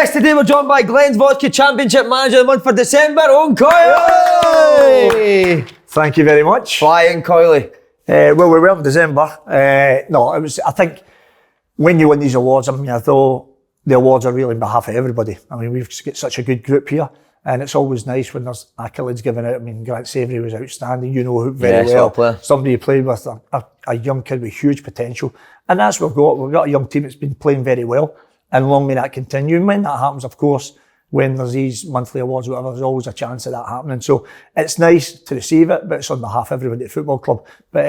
Yes, today we're joined by Glen's Vodka Championship Manager of the Month for December, Owen Coyle. Hey. Thank you very much. Flying Coyle. Well, we were in December. No, it was. I think when you win these awards, I mean, although the awards are really on behalf of everybody. I mean, we've got such a good group here, and it's always nice when there's accolades given out. I mean, Grant Savoury was outstanding. You know very well. Somebody you played with, a young kid with huge potential, and that's what we've got. We've got a young team that's been playing very well. And long may that continue. And when that happens, of course, when there's these monthly awards, whatever, there's always a chance of that happening. So it's nice to receive it, but it's on behalf of everybody at the football club. But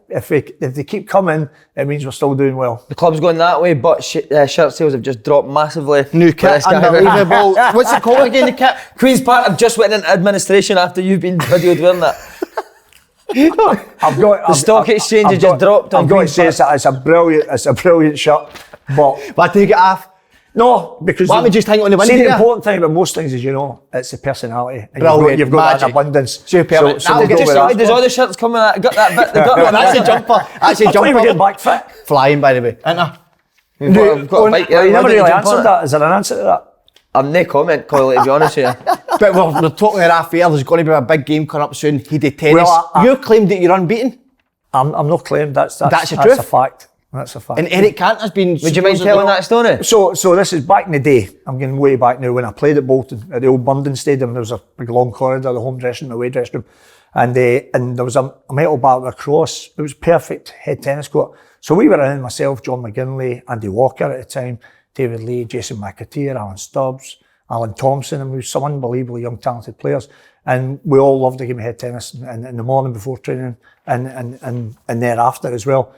if they keep coming, it means we're still doing well. The club's going that way, but shirt sales have just dropped massively. New kit, unbelievable. What's it called again, the kit? Queen's Park have just went into administration after you've been videoed wearing that. The stock exchange has just dropped. I've got to say it's a brilliant shirt, but I take it off. No, because why don't we just hang it on the window? See, the important thing about most things is, you know, it's the personality. And brilliant, you've got that in abundance. Super. So does all the shirts come with that? Got that bit? That's a jumper. That's a jumper. We're getting back fit. Flying, by the way, isn't I? You never really answered that. Is there an answer to that? I'm no comment, Coyle, to be honest with you. But we're talking about Raphael. There's going to be a big game coming up soon. He did tennis. Well, you claimed that you're unbeaten. I'm not claimed. That's a truth. That's a fact. That's a fact. And Eric Cantor's been... Would you mind telling that story? So this is back in the day. I'm getting way back now. When I played at Bolton, at the old Burnley Stadium, there was a big long corridor, the home dressing room, the away dressing room. And there was a metal bar with a cross. It was perfect head tennis court. So we were in, myself, John McGinley, Andy Walker at the time, David Lee, Jason McAteer, Alan Stubbs, Alan Thompson, and we were some unbelievably young, talented players. And we all loved the game of head tennis in the morning before training and thereafter as well.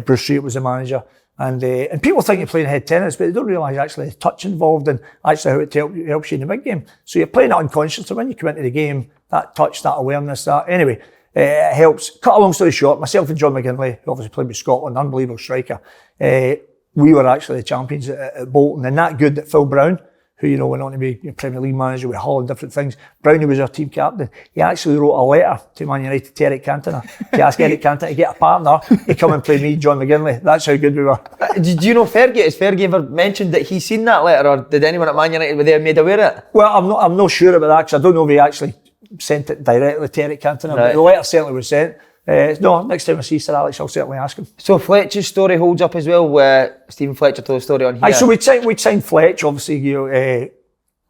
Bruce Street was the manager. And people think you're playing head tennis, but they don't realise actually the touch involved and actually how it helps you in the big game. So you're playing it unconsciously when you come into the game, that touch, that awareness, that. Anyway, it helps. Cut a long story short, myself and John McGinley, who obviously played with Scotland, unbelievable striker, we were actually the champions at Bolton, and that good that Phil Brown, who, you know, went on to be Premier League manager with Hull and different things. Brownie was our team captain. He actually wrote a letter to Man United to Eric Cantona to ask Eric Cantona to get a partner to come and play me, John McGinley. That's how good we were. Did you know Fergie? Has Fergie ever mentioned that he's seen that letter, or did anyone at Man United were they made aware of it? Well, I'm not sure about that, because I don't know if he actually sent it directly to Eric Cantona, but the letter certainly was sent. No, next time I see Sir Alex, I'll certainly ask him. So Fletcher's story holds up as well, where Stephen Fletcher told the story on here. So we'd signed Fletch, obviously, you know,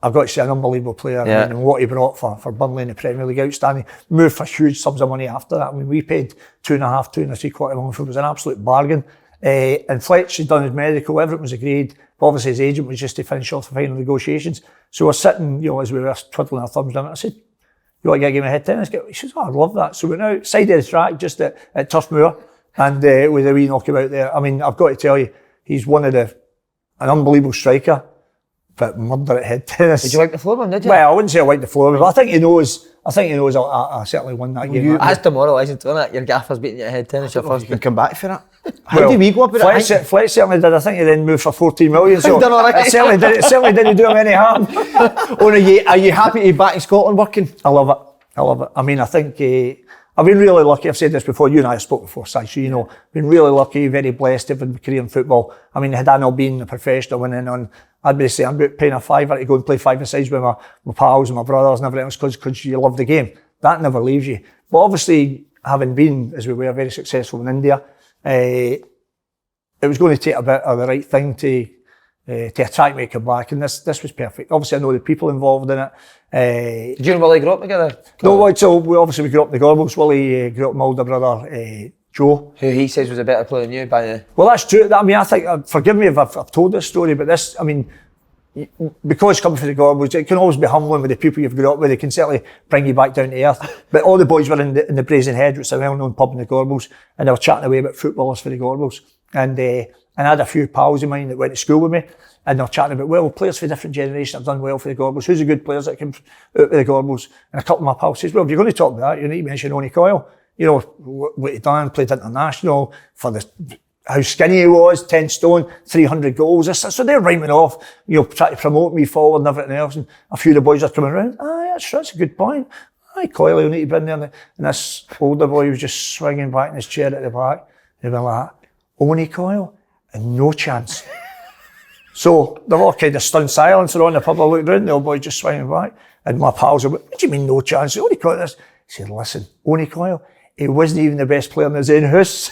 I've got to say, an unbelievable player. Yeah. And what he brought for Burnley in the Premier League, outstanding. Moved for huge sums of money after that. I mean, we paid 2.5, 2 3/4 million for it. It was an absolute bargain. And Fletch had done his medical, everything was agreed. But obviously his agent was just to finish off the final negotiations. So we're sitting, you know, as we were twiddling our thumbs down, I said, you want to get a game of head tennis? He says, oh, I'd love that. So we're now side of the track, just at Turf Moor, and with a wee knockabout there. I mean, I've got to tell you, he's an unbelievable striker, but murder at head tennis. Did you wipe the floor with him, did you? Well, I wouldn't say I wiped the floor with him, but I think he knows I certainly won that game. That's demoralising, isn't it? Your gaffer's beating you at head tennis, your first game. Come back for that. How do we go about it? Fletch certainly did. I think he then moved for 14 million, so it certainly didn't do him any harm. Are you happy to be back in Scotland working? I love it. I mean, I think I've been really lucky. I've said this before. You and I have spoken before, Si, so you know, been really lucky, very blessed to have a career in football. I mean, had I not been a professional winning on, I'd be saying I'm paying a fiver to go and play 5-a-sides with my pals and my brothers and everything else because you love the game. That never leaves you. But obviously, having been, as we were, very successful in India, it was going to take a bit of the right thing to attract me to come back, and this was perfect. Obviously, I know the people involved in it. Did you and Willie grow up together? No, so we grew up in the Gorbals. Willie grew up with my older brother, Joe. Who he says was a better player than you by the... Well, that's true. I mean, I think, forgive me if I've told this story, but this, I mean, because coming from the Gorbals, it can always be humbling with the people you've grown up with. They can certainly bring you back down to earth. But all the boys were in the Brazen Head, which is a well-known pub in the Gorbals, and they were chatting away about footballers for the Gorbals. And I had a few pals of mine that went to school with me, and they were chatting about, well, players for different generations have done well for the Gorbals. Who's the good players that came out of the Gorbals? And a couple of my pals says, well, if you're going to talk about that, you need to mention Owen Coyle. You know, what he done, played international, for how skinny he was, 10 stone, 300 goals. So they're rhyming off, you know, trying to promote me forward and everything else. And a few of the boys are coming around. That's a good point. Coyle, you need to be in there. And this older boy was just swinging back in his chair at the back. They were like, Owen Coyle? And no chance. So there were kind of stunned silence around the pub. I looked round, the old boy just swinging back. And my pals were, what do you mean no chance? Owen Coyle this. He said, listen, Owen Coyle, he wasn't even the best player in his own house.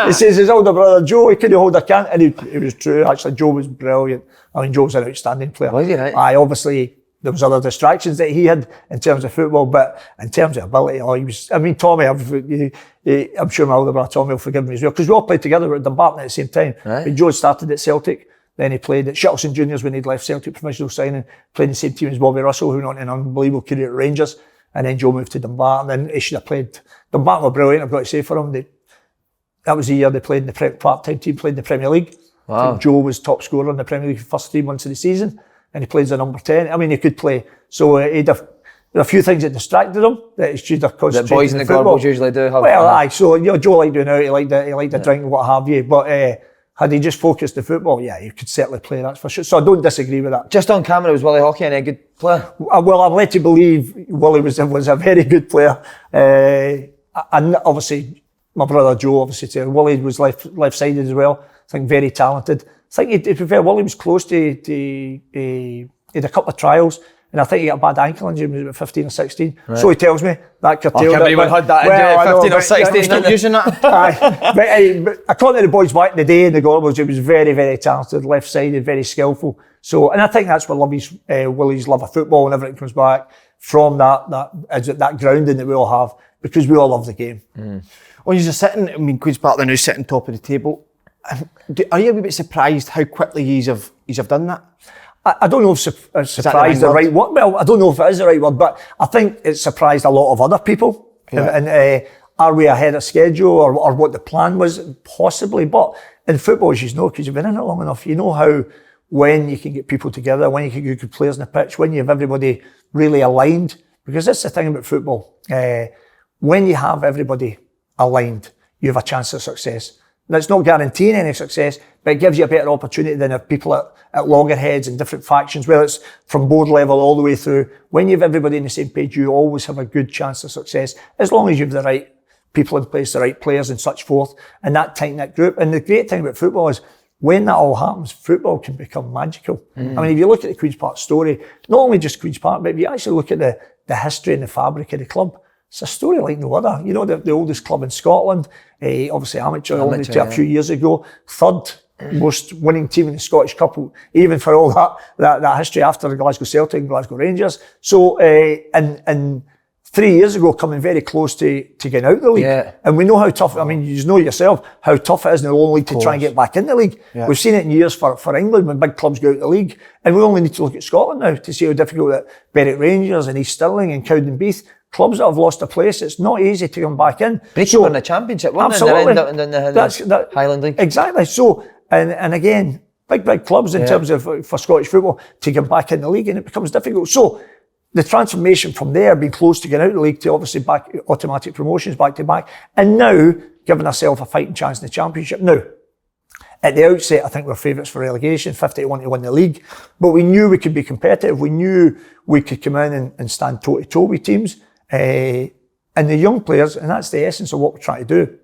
He says his older brother Joe, he couldn't hold a can. And it was true, actually. Joe was brilliant. I mean, Joe was an outstanding player. Was he, right? Obviously, there was other distractions that he had in terms of football, but in terms of ability, he was, I mean, Tommy, I'm sure my older brother Tommy will forgive me as well, because we all played together at Dumbarton at the same time. Right. But Joe started at Celtic, then he played at Shettleston Juniors when he'd left Celtic provisional signing, played in the same team as Bobby Russell, who went on an unbelievable career at Rangers, and then Joe moved to Dumbarton, and he should have played. Dumbarton were brilliant, I've got to say for him. That was the year they played in the part-time team, played in the Premier League. Wow. I think Joe was top scorer in the Premier League the first 3 months of the season, and he played as a number 10. I mean, he could play. So there were a few things that distracted him that he should have concentrated that boys in the Gorbals usually do have. Well, aye. So Joe liked doing out. He liked the drink and what have you. But had he just focused the football, yeah, he could certainly play. That's for sure. So I don't disagree with that. Just on camera, was Willie Hockey a good player? Well, I'm led to believe Willie was a very good player. And obviously, my brother Joe, obviously, too. Willie was left-sided as well. I think very talented. I think, to be fair, Willie was close to he had a couple of trials, and I think he got a bad ankle injury when he was about 15 or 16. Right. So he tells me that curtailed it. I had that injury at 15 or 16. Stop using that. Aye. But according to the boys back in the day in the Gorbals, he was very, very talented, left-sided, very skillful. So, and I think that's what Willie's love of football and everything comes back from that grounding that we all have, because we all love the game. When you're sitting, I mean, Queen's Park, they're now sitting top of the table. Are you a wee bit surprised how quickly he's have done that? I don't know if surprised is the right word. Well, I don't know if it is the right word, but I think it surprised a lot of other people. Yeah. And are we ahead of schedule or what the plan was? Possibly. But in football, as you know, because you've been in it long enough, you know how when you can get people together, when you can get good players on the pitch, when you have everybody really aligned. Because that's the thing about football. When you have everybody aligned, you have a chance of success. That's not guaranteeing any success, but it gives you a better opportunity than if people at loggerheads and different factions, whether it's from board level all the way through. When you have everybody on the same page, you always have a good chance of success, as long as you have the right people in place, the right players and such forth, and that tight-knit group. And the great thing about football is, when that all happens, football can become magical. I mean, if you look at the Queen's Park story, not only just Queen's Park, but if you actually look at the history and the fabric of the club, it's a story like no other. You know, the oldest club in Scotland, obviously amateur only to a few years ago, third most winning team in the Scottish Cup, even for all that history after the Glasgow Celtic and Glasgow Rangers. So, and 3 years ago, coming very close to getting out of the league. Yeah. And we know how tough, I mean, you know yourself, how tough it is in the lower league to try and get back in the league. Yeah. We've seen it in years for England when big clubs go out of the league. And we only need to look at Scotland now to see how difficult that Berwick Rangers and East Stirling and Cowdenbeath, clubs that have lost a place, it's not easy to come back in. Brecon won the championship, weren't absolutely. They? In the Highland League. Exactly. So, and again, big clubs in terms of for Scottish football to come back in the league, and it becomes difficult. So, the transformation from there, being close to getting out of the league to obviously back automatic promotions back to back, and now giving ourselves a fighting chance in the championship. Now, at the outset, I think we're favourites for relegation, 50-1 to win the league, but we knew we could be competitive. We knew we could come in and stand toe to toe with teams. And the young players, and that's the essence of what we're trying to do.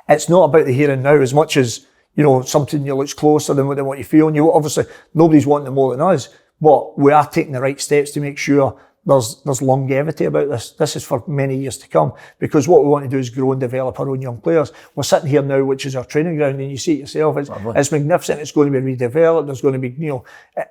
It's not about the here and now as much as, you know, something that looks closer than what you feel. And obviously, nobody's wanting it more than us, but we are taking the right steps to make sure there's longevity about this. This is for many years to come, because what we want to do is grow and develop our own young players. We're sitting here now, which is our training ground, and you see it yourself. It's magnificent. It's going to be redeveloped. There's going to be, you know,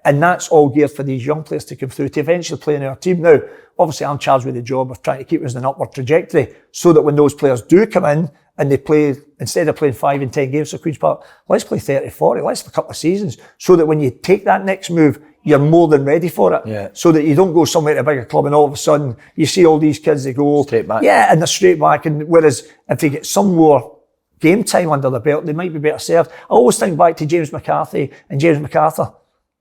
and that's all geared for these young players to come through to eventually play in our team. Now, obviously, I'm charged with the job of trying to keep us in an upward trajectory, so that when those players do come in and they play, instead of playing 5 and 10 games for Queen's Park, let's play 30, 40, let's play a couple of seasons, so that when you take that next move, you're more than ready for it. Yeah. So that you don't go somewhere to a bigger club and all of a sudden you see all these kids, they go straight back. Yeah, and they're straight back. And whereas if they get some more game time under the belt, they might be better served. I always think back to James McCarthy and James MacArthur.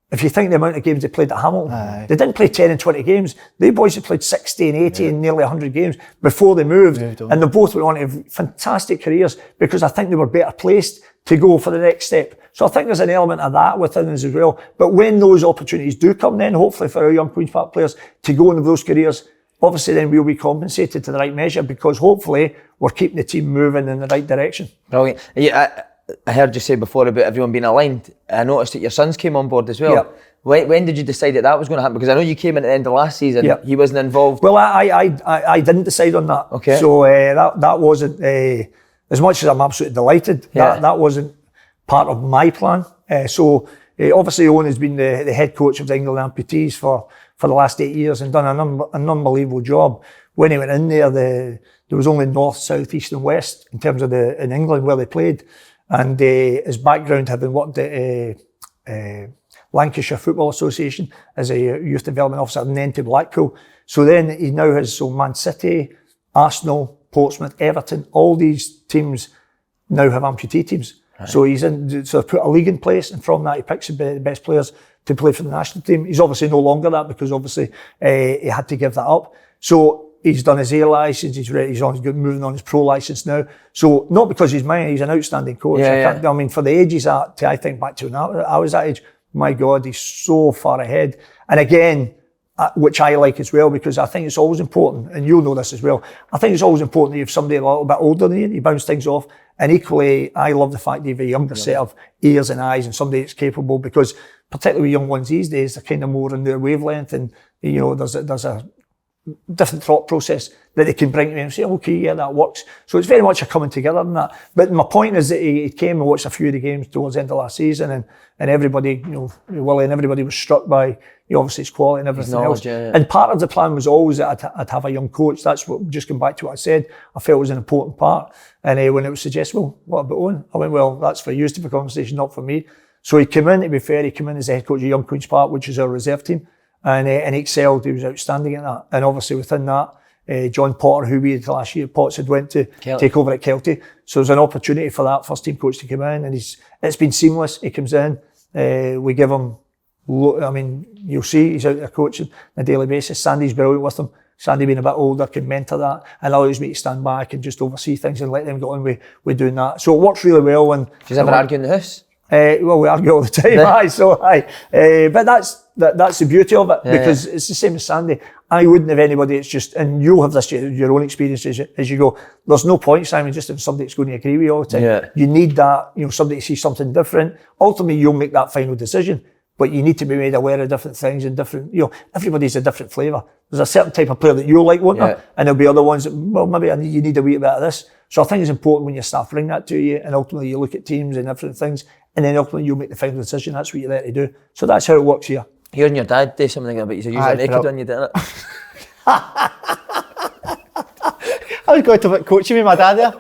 If you think the amount of games they played at Hamilton, they didn't play 10 and 20 games. They boys had played 60 and 80 and nearly 100 games before they moved. And they both went on to have fantastic careers, because I think they were better placed to go for the next step. So I think there's an element of that within us as well. But when those opportunities do come then, hopefully for our young Queen's Park players to go into those careers, obviously then we'll be compensated to the right measure, because hopefully we're keeping the team moving in the right direction. Brilliant. Yeah, I heard you say before about everyone being aligned. I noticed that your sons came on board as well. Yep. When did you decide that was going to happen? Because I know you came in at the end of last season. Yep. He wasn't involved. Well, I didn't decide on that. Okay. So that wasn't, as much as I'm absolutely delighted, that wasn't part of my plan. So obviously Owen has been the head coach of the England amputees for the last 8 years and done an unbelievable job. When he went in there was only north, south, east and west in terms of in England where they played. And his background, having worked at Lancashire Football Association as a youth development officer and then to Blackpool. So then he now has Man City, Arsenal, Portsmouth, Everton, all these teams now have amputee teams. Right. So they put a league in place, and from that he picks the best players to play for the national team. He's obviously no longer that because obviously he had to give that up. So he's done his A licence, he's moving on his pro licence now. So not because he's mine, he's an outstanding coach. I mean, for the ages I think back to when I was that age, my God, he's so far ahead. And again, which I like as well, because I think it's always important, and you'll know this as well, I think it's always important that you have somebody a little bit older than you bounce things off. And equally, I love the fact that you have a younger set of ears and eyes and somebody that's capable, because particularly with young ones these days, they're kind of more on their wavelength, and there's a different thought process that they can bring to me and say, okay, yeah, that works. So it's very much a coming together in that. But my point is that he came and watched a few of the games towards the end of last season, and everybody, Willie and everybody was struck by obviously his quality and everything else. Yeah. And part of the plan was always that I'd have a young coach. That's what, just going back to what I said, I felt was an important part. And when it was suggested, well, what about Owen? I went, well, that's for you to have a conversation, not for me. So he came in, to be fair, he came in as the head coach of Young Queen's Park, which is our reserve team. And he excelled, he was outstanding at that. And obviously within that, John Potter, who we had last year, Potts had went to take over at Kelty. So there's an opportunity for that first team coach to come in, and it's been seamless. He comes in, we give him, I mean, you'll see he's out there coaching on a daily basis. Sandy's brilliant with him. Sandy being a bit older can mentor that and allows me to stand back and just oversee things and let them get on with doing that. So it works really well. And do you ever argue in the house? Well, we argue all the time, but that's the beauty of it, because it's the same as Sandy. I wouldn't have anybody, it's just, and you'll have this, your own experience as you go. There's no point, Simon, just if somebody that's going to agree with you all the time. Yeah. You need that, somebody to see something different. Ultimately, you'll make that final decision, but you need to be made aware of different things and different, everybody's a different flavour. There's a certain type of player that you'll like, won't there? And there'll be other ones that, well, maybe you need a wee bit of this. So I think it's important when your staff bring that to you, and ultimately you look at teams and different things, and then ultimately you'll make the final decision. That's what you're there to do. So that's how it works here. Hearing your dad do something about you, so usually naked when you did it. I was going to coaching with my dad there.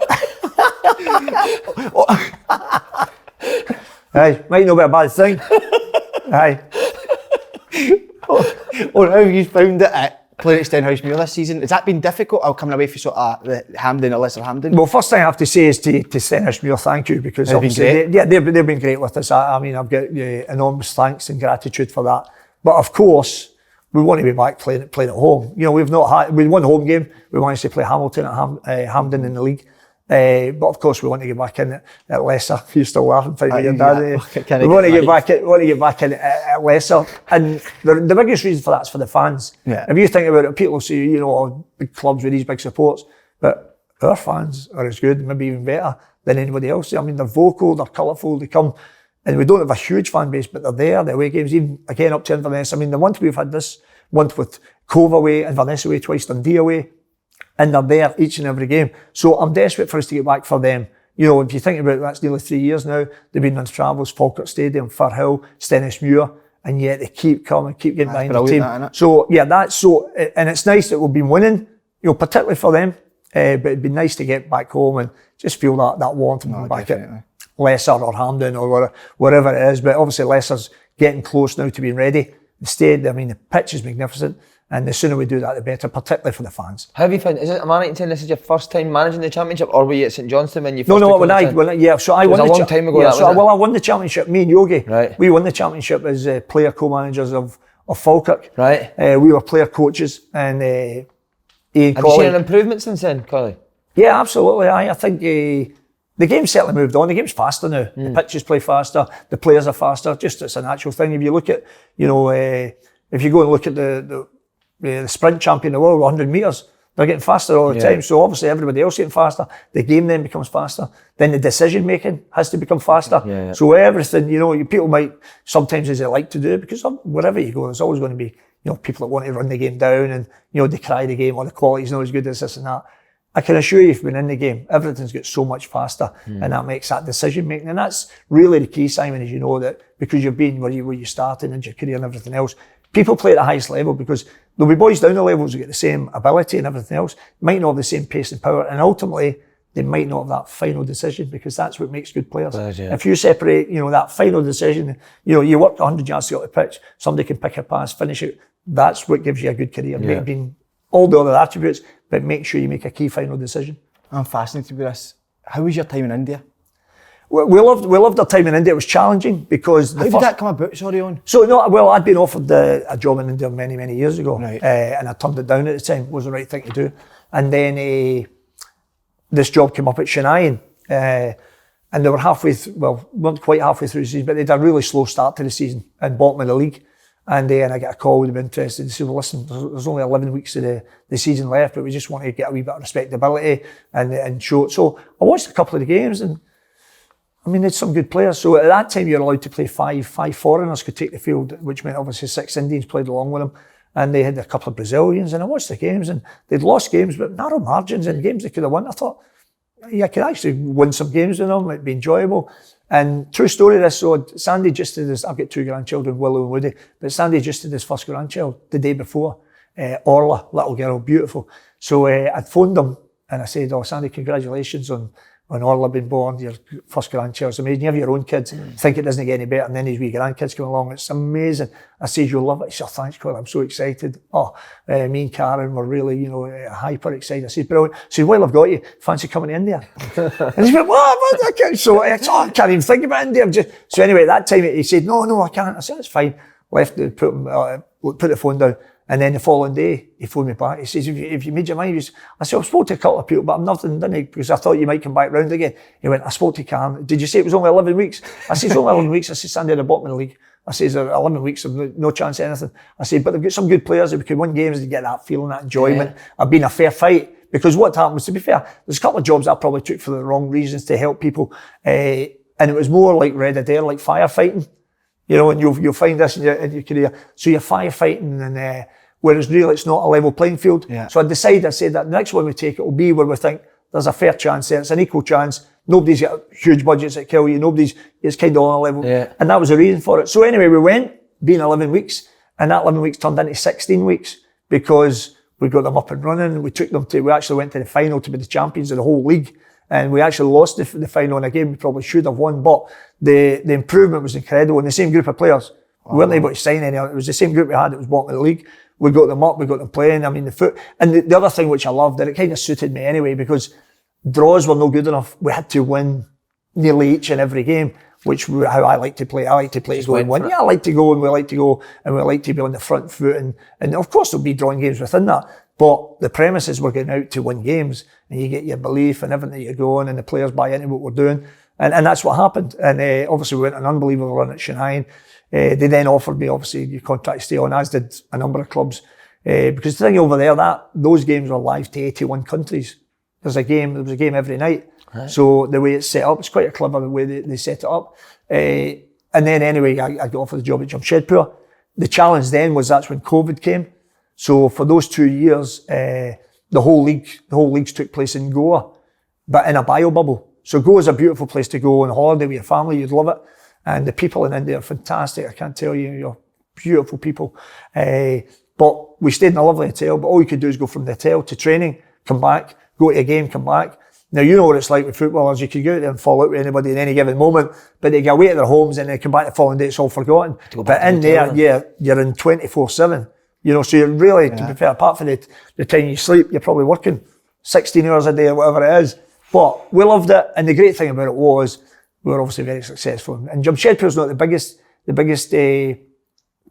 Aye, might not be a bad thing. Aye. Or how have you found it at playing at Stenhousemuir this season? Has that been difficult, or coming away from sort of the Hampden or Lesser Hampden? Well, first thing I have to say is to Stenhousemuir, thank you, because They've been great. They've been great with us. I mean, I've got enormous thanks and gratitude for that. But of course, we want to be back playing at home. We won a home game. We managed to play Hamilton at Hampden in the league. But of course, we want to get back in at Leicester. You're still laughing, we want to get back in at Leicester, and the biggest reason for that is for the fans. Yeah. If you think about it, people say big clubs with these big supports, but our fans are as good, maybe even better than anybody else. I mean, they're vocal, they're colourful, they come, and we don't have a huge fan base, but they're there. The away games, even again up to Inverness. I mean, the month we've had this month with Cove away, Inverness away, twice Dundee away. And they're there each and every game. So I'm desperate for us to get back for them. If you think about it, that's nearly 3 years now. They've been on travels, Falkirk Stadium, Firhill, Stenhousemuir, and yet they keep coming, keep getting behind the team. So yeah, that's so, and it's nice that we've been winning, particularly for them. But it'd be nice to get back home and just feel that warmth back at Leicester or Hampden or wherever it is. But obviously Leicester's getting close now to being ready. The stadium, I mean, the pitch is magnificent. And the sooner we do that, the better, particularly for the fans. How have you found? Am I right in saying this is your first time managing the championship, or were you at St Johnstone when you first? So I won the long time ago. Yeah, I won the championship. Me and Yogi, right. We won the championship as player co-managers of Falkirk. Right. We were player coaches, and Ian Have Colley. you seen an improvement since then, Collie? Yeah, absolutely. I think the game's certainly moved on. The game's faster now. The pitches play faster. The players are faster. Just it's a natural thing. If you look at, if you go and look at the sprint champion of the world, 100 metres, They're getting faster all the time. So obviously everybody else getting faster. The game then becomes faster. Then the decision making has to become faster. So everything, people might sometimes, as they like to do, because wherever you go, there's always going to be, people that want to run the game down and, decry the game or the quality's not as good as this and that. I can assure you, if you've been in the game, everything's got so much faster, and that makes that decision making. And that's really the key, Simon, as you know, that because you've been where you started in your career and everything else, people play at the highest level because there'll be boys down the levels who get the same ability and everything else, might not have the same pace and power, and ultimately they might not have that final decision, because that's what makes good players. If you separate, that final decision, you work 100 yards to get the pitch, somebody can pick a pass, finish it, that's what gives you a good career. Being all the other attributes, but make sure you make a key final decision. I'm fascinated with this. How was your time in India? We loved our time in India. It was challenging because... How did that come about, sorry, Owen? I'd been offered a job in India many, many years ago, and I turned it down at the time. It was the right thing to do. And then this job came up at Chennai, and they were weren't quite halfway through the season, but they had a really slow start to the season and bottom of the league. And I got a call, would have been interested. They said, well, listen, there's only 11 weeks of the season left, but we just want to get a wee bit of respectability and show it. So I watched a couple of the games, and there's some good players. So at that time, you're allowed to play five foreigners could take the field, which meant obviously 6 Indians played along with them. And they had a couple of Brazilians, and I watched the games, and they'd lost games, but narrow margins, and games they could have won. I thought, I could actually win some games with them, it'd be enjoyable. And true story this, so Sandy just did this, I've got 2 grandchildren, Willow and Woody, but Sandy just did his first grandchild the day before, Orla, little girl, beautiful. So I'd phoned them and I said, Sandy, congratulations on Orla being born, your first grandchild's amazing. You have your own kids, think it doesn't get any better, and then his wee grandkids come along, it's amazing. I said, you'll love it. He said, thanks, Coyle, I'm so excited. Me and Karen were really, hyper excited. I said, brilliant. I said, well, I've got you, fancy coming to India? And he went, what? I can't even think about India. So anyway, at that time, he said, no, I can't. I said, it's fine. Left, put the phone down. And then the following day, he phoned me back. He says, if you made your mind, I said, I've spoke to a couple of people, but I've nothing done it because I thought you might come back round again. He went, I spoke to Karen. Did you say it was only 11 weeks? I said, it's only 11 weeks. I said, Sandy at the bottom of the league. I said, 11 weeks of no chance of anything. I said, but they've got some good players that we can win games and get that feeling, that enjoyment of being a fair fight. Because what happened was, to be fair, there's a couple of jobs I probably took for the wrong reasons to help people. And it was more like Red Adair, like firefighting. And you'll find this in your career. So you're firefighting and, whereas really it's not a level playing field. So I said that the next one we take, it will be where we think there's a fair chance there, it's an equal chance, nobody's got huge budgets that kill you, it's kind of on a level. And that was the reason for it. So anyway, we went, being 11 weeks, and that 11 weeks turned into 16 weeks because we got them up and running, and we actually went to the final to be the champions of the whole league. And we actually lost the final in a game we probably should have won, but the improvement was incredible. And the same group of players, we weren't able to sign any. It was the same group we had that was bottom of the league. We got them up, we got them playing. The other thing which I loved, and it kind of suited me anyway, because draws were no good enough. We had to win nearly each and every game, which how I like to play. I like to play to go and win. I like to go, and we like to go, and we like to be on the front foot. And of course there'll be drawing games within that. But the premise is we're getting out to win games, and you get your belief and everything that you're going, and the players buy into what we're doing. And that's what happened. And obviously we went an unbelievable run at Chennai. They then offered me, obviously, your contract to stay on, as did a number of clubs. Because the thing over there, those games were live to 81 countries. There was a game every night. Right. So the way it's set up, it's quite a clever way they set it up. And then anyway, I got offered the job at Jamshedpur. The challenge then was that's when COVID came. So for those 2 years, the whole leagues took place in Goa, but in a bio bubble. So Goa is a beautiful place to go on holiday with your family, you'd love it. And the people in India are fantastic. I can't tell you, you're beautiful people. But we stayed in a lovely hotel, but all you could do is go from the hotel to training, come back, go to a game, come back. Now, you know what it's like with footballers. You could go out there and fall out with anybody in any given moment, but they go away to their homes and they come back the following day, it's all forgotten. But in there, you're in 24/7. So you're really, to be fair, apart from the time you sleep, you're probably working 16 hours a day or whatever it is. But we loved it. And the great thing about it was, we were obviously very successful. And Jamshedpur's not the biggest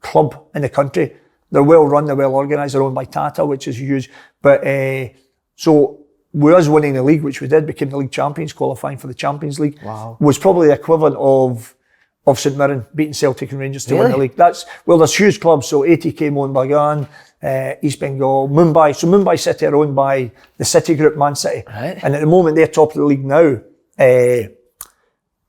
club in the country. They're well run, they're well organised, they're owned by Tata, which is huge. But so with us winning the league, which we did, became the league champions, qualifying for the Champions League, was probably the equivalent of of St Mirren, beating Celtic and Rangers to win the league. There's huge clubs, so ATK Mohun Bagan, East Bengal, Mumbai. So Mumbai City are owned by the City Group, Man City. Right. And at the moment they're top of the league now.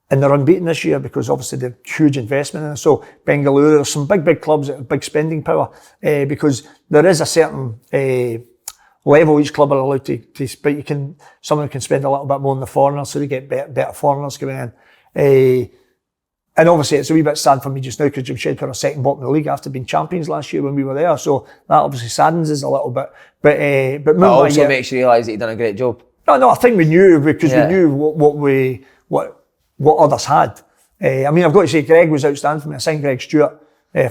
And they're unbeaten this year because obviously they've huge investment in it. So Bengaluru, there's some big clubs that have big spending power because there is a certain level each club are allowed to but someone can spend a little bit more on the foreigners, so they get better foreigners coming in. And obviously it's a wee bit sad for me just now because Jamshedpur are second bottom of the league after being champions last year when we were there, so that obviously saddens us a little bit. But Mumbai also makes you realise that you've done a great job. No, I think we knew because we knew what others had. I mean, I've got to say, Greg was outstanding for me. I signed Greg Stewart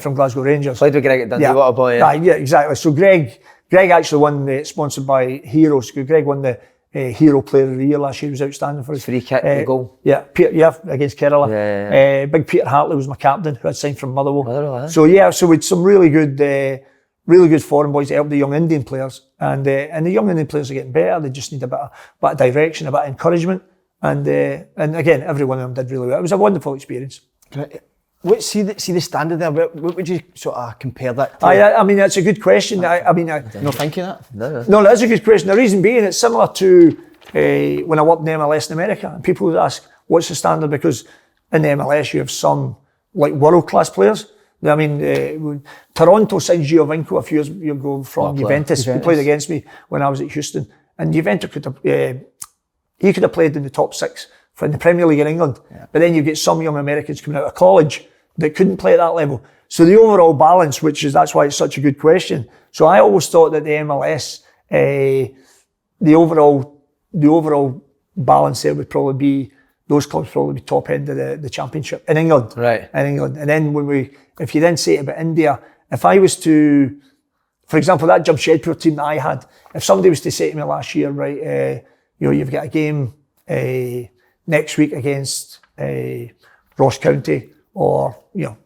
from Glasgow Rangers. Played with Greg at Dundee, what a boy. Yeah, exactly. So Greg actually won, sponsored by Heroes. Greg won the Hero Player of the Year last year. He was outstanding for us. Free kick, the goal. Yeah, against Kerala. Big Peter Hartley was my captain, who had signed from Motherwell. So we had some really good foreign boys to help the young Indian players. And the young Indian players are getting better. They just need a bit of direction, a bit of encouragement. And again, every one of them did really well. It was a wonderful experience. See the standard there. What would you sort of compare that to? I mean, that's a good question. No thinking that? No, that's a good question. The reason being, it's similar to when I worked in MLS in America, and people would ask, what's the standard? Because in the MLS, you have some like world-class players. I mean, Toronto signed Giovinco a few years ago from Juventus. He played against me when I was at Houston. And Juventus could have played in the top 6 for the Premier League in England. Yeah. But then you get some young Americans coming out of college that couldn't play at that level. So the overall balance, that's why it's such a good question. So I always thought that the MLS, the overall balance there would probably be, those clubs probably be top end of the championship in England. Right. In England. And then if you then say about India, if I was to, for example, that Jamshedpur team that I had, if somebody was to say to me last year, right, you've got a game next week against Ross County or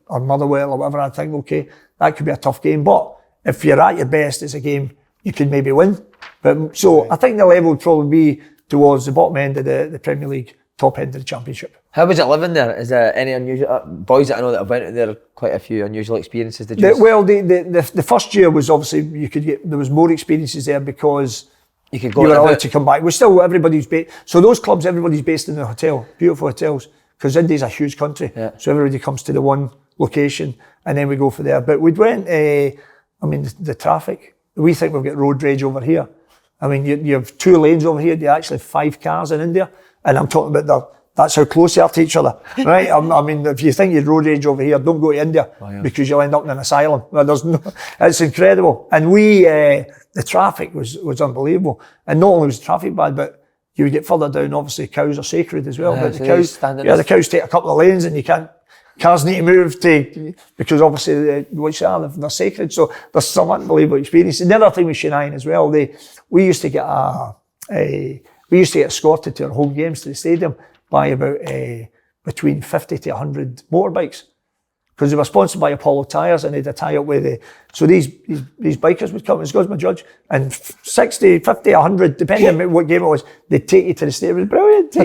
Motherwell or whatever, I'd think, okay, that could be a tough game. But if you're at your best, it's a game you could maybe win. But so I think the level would probably be towards the bottom end of the Premier League, top end of the Championship. How was it living there? Is there any unusual boys that I know that have went there? Quite a few unusual experiences. Did you? The first year was obviously there was more experiences there because you were allowed to come back. Everybody's based. So those clubs, everybody's based in the hotel, beautiful hotels, because India's a huge country. Yeah. So everybody comes to the one location and then we go for there. But we went, the traffic, we think we've got road rage over here. I mean, you have 2 lanes over here, you actually have 5 cars in India. And I'm talking about that's how close they are to each other, right? I mean, if you think you'd road rage over here, don't go to India because you'll end up in an asylum. It's incredible. And the traffic was unbelievable. And not only was the traffic bad, but you would get further down, obviously cows are sacred as well. But the cows take a couple of lanes and cars need to move because obviously they're sacred. So there's some unbelievable experience. And the other thing with Chennai as well, we used to get escorted to our home games to the stadium by about between 50 to 100 motorbikes. Because they were sponsored by Apollo Tyres and they had a tie-up with so these bikers would come, as God is my judge, and 60, 50, 100, depending on what game it was, they'd take you to the stadium. It was brilliant.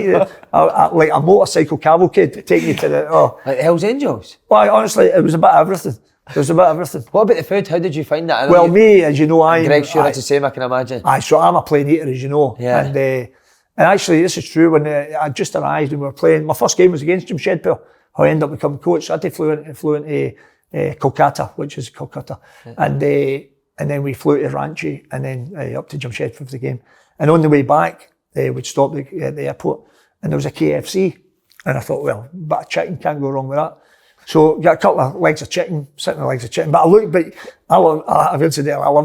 Like a motorcycle cavalcade to take you to the... Like the Hells Angels? Well, honestly, it was a bit of everything. What about the food? How did you find that? Well, me, as you know, Greg Stewart's the same, I can imagine. So I'm a plain eater, as you know. Yeah. And actually, this is true. When I just arrived and we were playing, my first game was against Jamshedpur, how I ended up becoming coach. So I flew into Kolkata, which is Calcutta, and then we flew to Ranchi and then up to Jamshedpur for the game. And on the way back, we'd stop at the airport, and there was a KFC, and I thought, well, a bit of chicken, can't go wrong with that. So got a couple of legs of chicken, sitting on legs of chicken. But I love a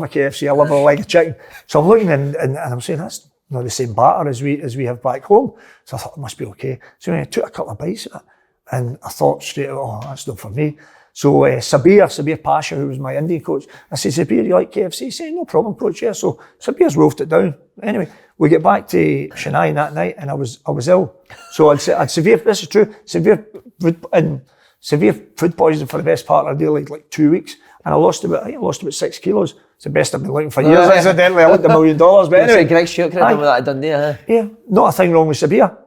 KFC. I love a leg of chicken. So I'm looking and I'm saying that's not the same batter as we have back home. So I thought it must be okay. So I took a couple of bites of it, and I thought straight away, that's not for me. So Sabir Pasha, who was my Indian coach, I said, Sabir, you like KFC? He said, no problem, coach, yeah. So Sabir's wolfed it down. Anyway, we get back to Chennai that night, and I was ill. So I'd severe, this is true, severe food poisoning for the best part of the day, like 2 weeks. And I lost about 6 kilos. It's the best I've been looking for years. Incidentally, I looked $1 million. But anyway. Greg Stewart could have done with that at Dundee, huh? Yeah, not a thing wrong with Sabir.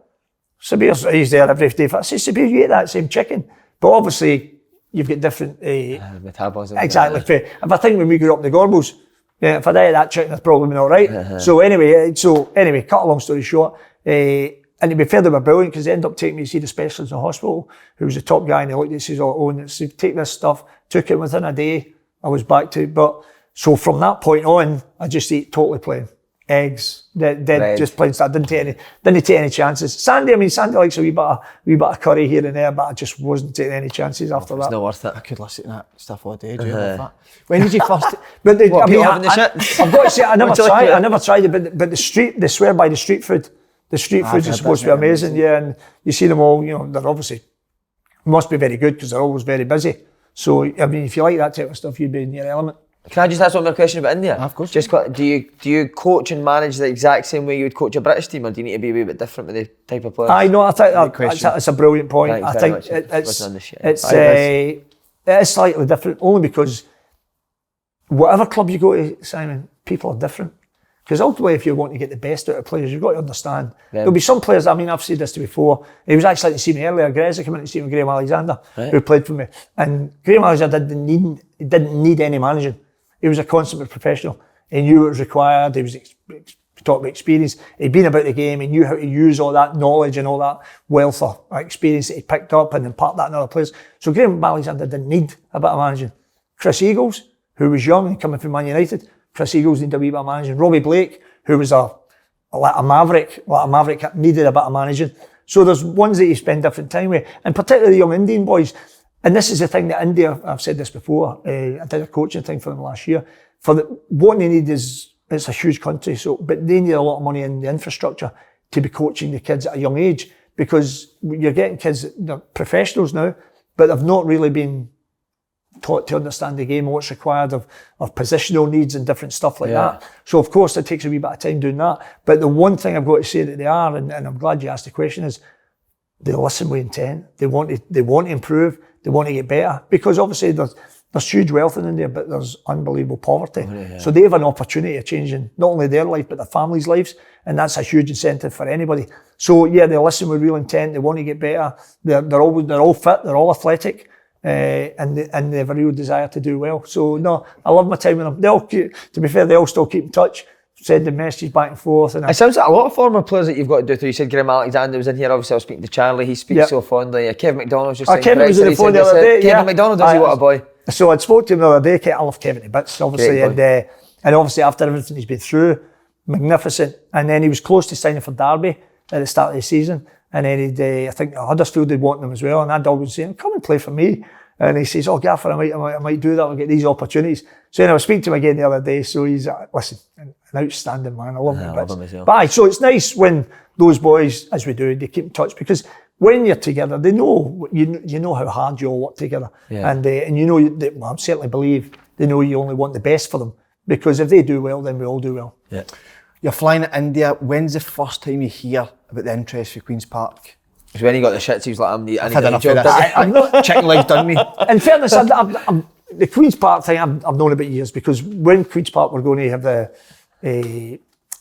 He's there every day. I said, Sabir, you ate that same chicken But obviously, you've got different... metabolism. Exactly. If I think when we grew up in the Gorbals, if I died that chicken, I'd probably been all right. So anyway, cut a long story short, and to be fair, they were brilliant because they ended up taking me to see the specialist in the hospital, who was the top guy, and he looked at it and says, "Oh, Owen, take this stuff." Took it within a day. I was back to it. But so from that point on, I just ate totally plain. Eggs, dead, just plain stuff. Didn't take any chances. Sandy likes a wee bit of curry here and there, but I just wasn't taking any chances after that. It's not worth it. I could listen to that stuff all day. Do you love that? When did you first? But People having the shit? I've got to say, I never tried it. But they swear by the street food. The street food is supposed to be amazing, yeah. And you see them all, they're obviously must be very good because they're always very busy. So I mean, if you like that type of stuff, you'd be in your element. Can I just ask one more question about India? Of course. Just quick, do you coach and manage the exact same way you would coach a British team, or do you need to be a wee bit different with the type of players? I know. I think that's a brilliant point. Thanks I very think much. it is slightly different, only because whatever club you go to, Simon, people are different. Because ultimately, if you want to get the best out of players, you've got to understand. There'll be some players, I mean, I've said this to before. He was actually to see me earlier. Greza came in to see me, Graham Alexander, who played for me. And Graham Alexander didn't need any managing. He was a consummate professional. He knew what was required. He was talking about experience. He'd been about the game. He knew how to use all that knowledge and all that wealth of experience that he picked up and impart that on other players. So Graham Alexander didn't need a bit of managing. Chris Eagles, who was young and coming from Man United, Chris Eagles needed a wee bit of managing. Robbie Blake, who was a maverick, needed a bit of managing. So there's ones that you spend different time with, and particularly the young Indian boys. And this is the thing that India, I've said this before, I did a coaching thing for them last year. What they need is, it's a huge country, but they need a lot of money in the infrastructure to be coaching the kids at a young age, because you're getting kids, they're professionals now, but they've not really been taught to understand the game, what's required of positional needs and different stuff like that. So of course it takes a wee bit of time doing that. But the one thing I've got to say that they are, and I'm glad you asked the question, is they listen with intent. They want to improve. They want to get better, because obviously there's huge wealth in India, but there's unbelievable poverty. So they have an opportunity of changing not only their life but their families' lives, and that's a huge incentive for anybody. So yeah, they listen with real intent. They want to get better. They're all fit. They're all athletic. And they have a real desire to do well. So no, I love my time with them. To be fair, they all still keep in touch, sending messages back and forth. And it sounds like a lot of former players that you've got to do through. You said Graham Alexander was in here. Obviously, I was speaking to Charlie. He speaks so fondly. Kevin McDonald's just saying. Kevin was on the phone the other day. Kevin McDonald, does he? What a boy. So I'd spoke to him the other day. I love Kevin to bits, obviously, and obviously after everything he's been through, magnificent. And then he was close to signing for Derby at the start of the season. And then I think Huddersfield had wanted him as well. And I'd always say, "Come and play for me." And he says, "Oh, Gaffer, I might do that. I'll get these opportunities." So then I was speaking to him again the other day. So he's, listen, an outstanding man. I love him. I love him as well. But so it's nice when those boys, as we do, they keep in touch, because when you're together, they know, you know how hard you all work together. And you know, I certainly believe they know you only want the best for them, because if they do well, then we all do well. Yeah. You're flying to India. When's the first time you hear about the interest for Queen's Park? Because when he got the shits, he was like, I've had enough of this. I'm not chicken legs done me. In fairness, the Queen's Park thing I've known about years, because when Queen's Park were going to have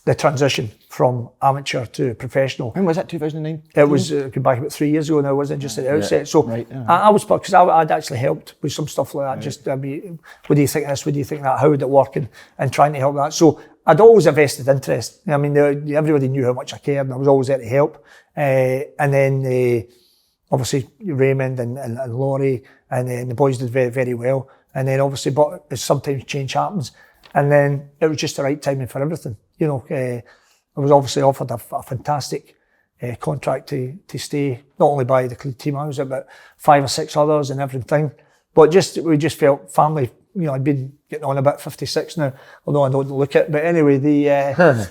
the transition from amateur to professional. When was that, 2009? It was going back about 3 years ago now, wasn't it, just at the outset? So I was, because I'd actually helped with some stuff like that, just what do you think of this, what do you think of that, how would it work, and trying to help that. So I'd always a vested interest. I mean, everybody knew how much I cared, and I was always there to help. And then obviously Raymond and Laurie and the boys did very, very well. And then obviously, but sometimes change happens. And then it was just the right timing for everything. You know, I was obviously offered a fantastic contract to stay, not only by the team I was at, but 5 or 6 others and everything. But we just felt family. You know, I'd been getting on about 56 now, although I don't look it. But anyway,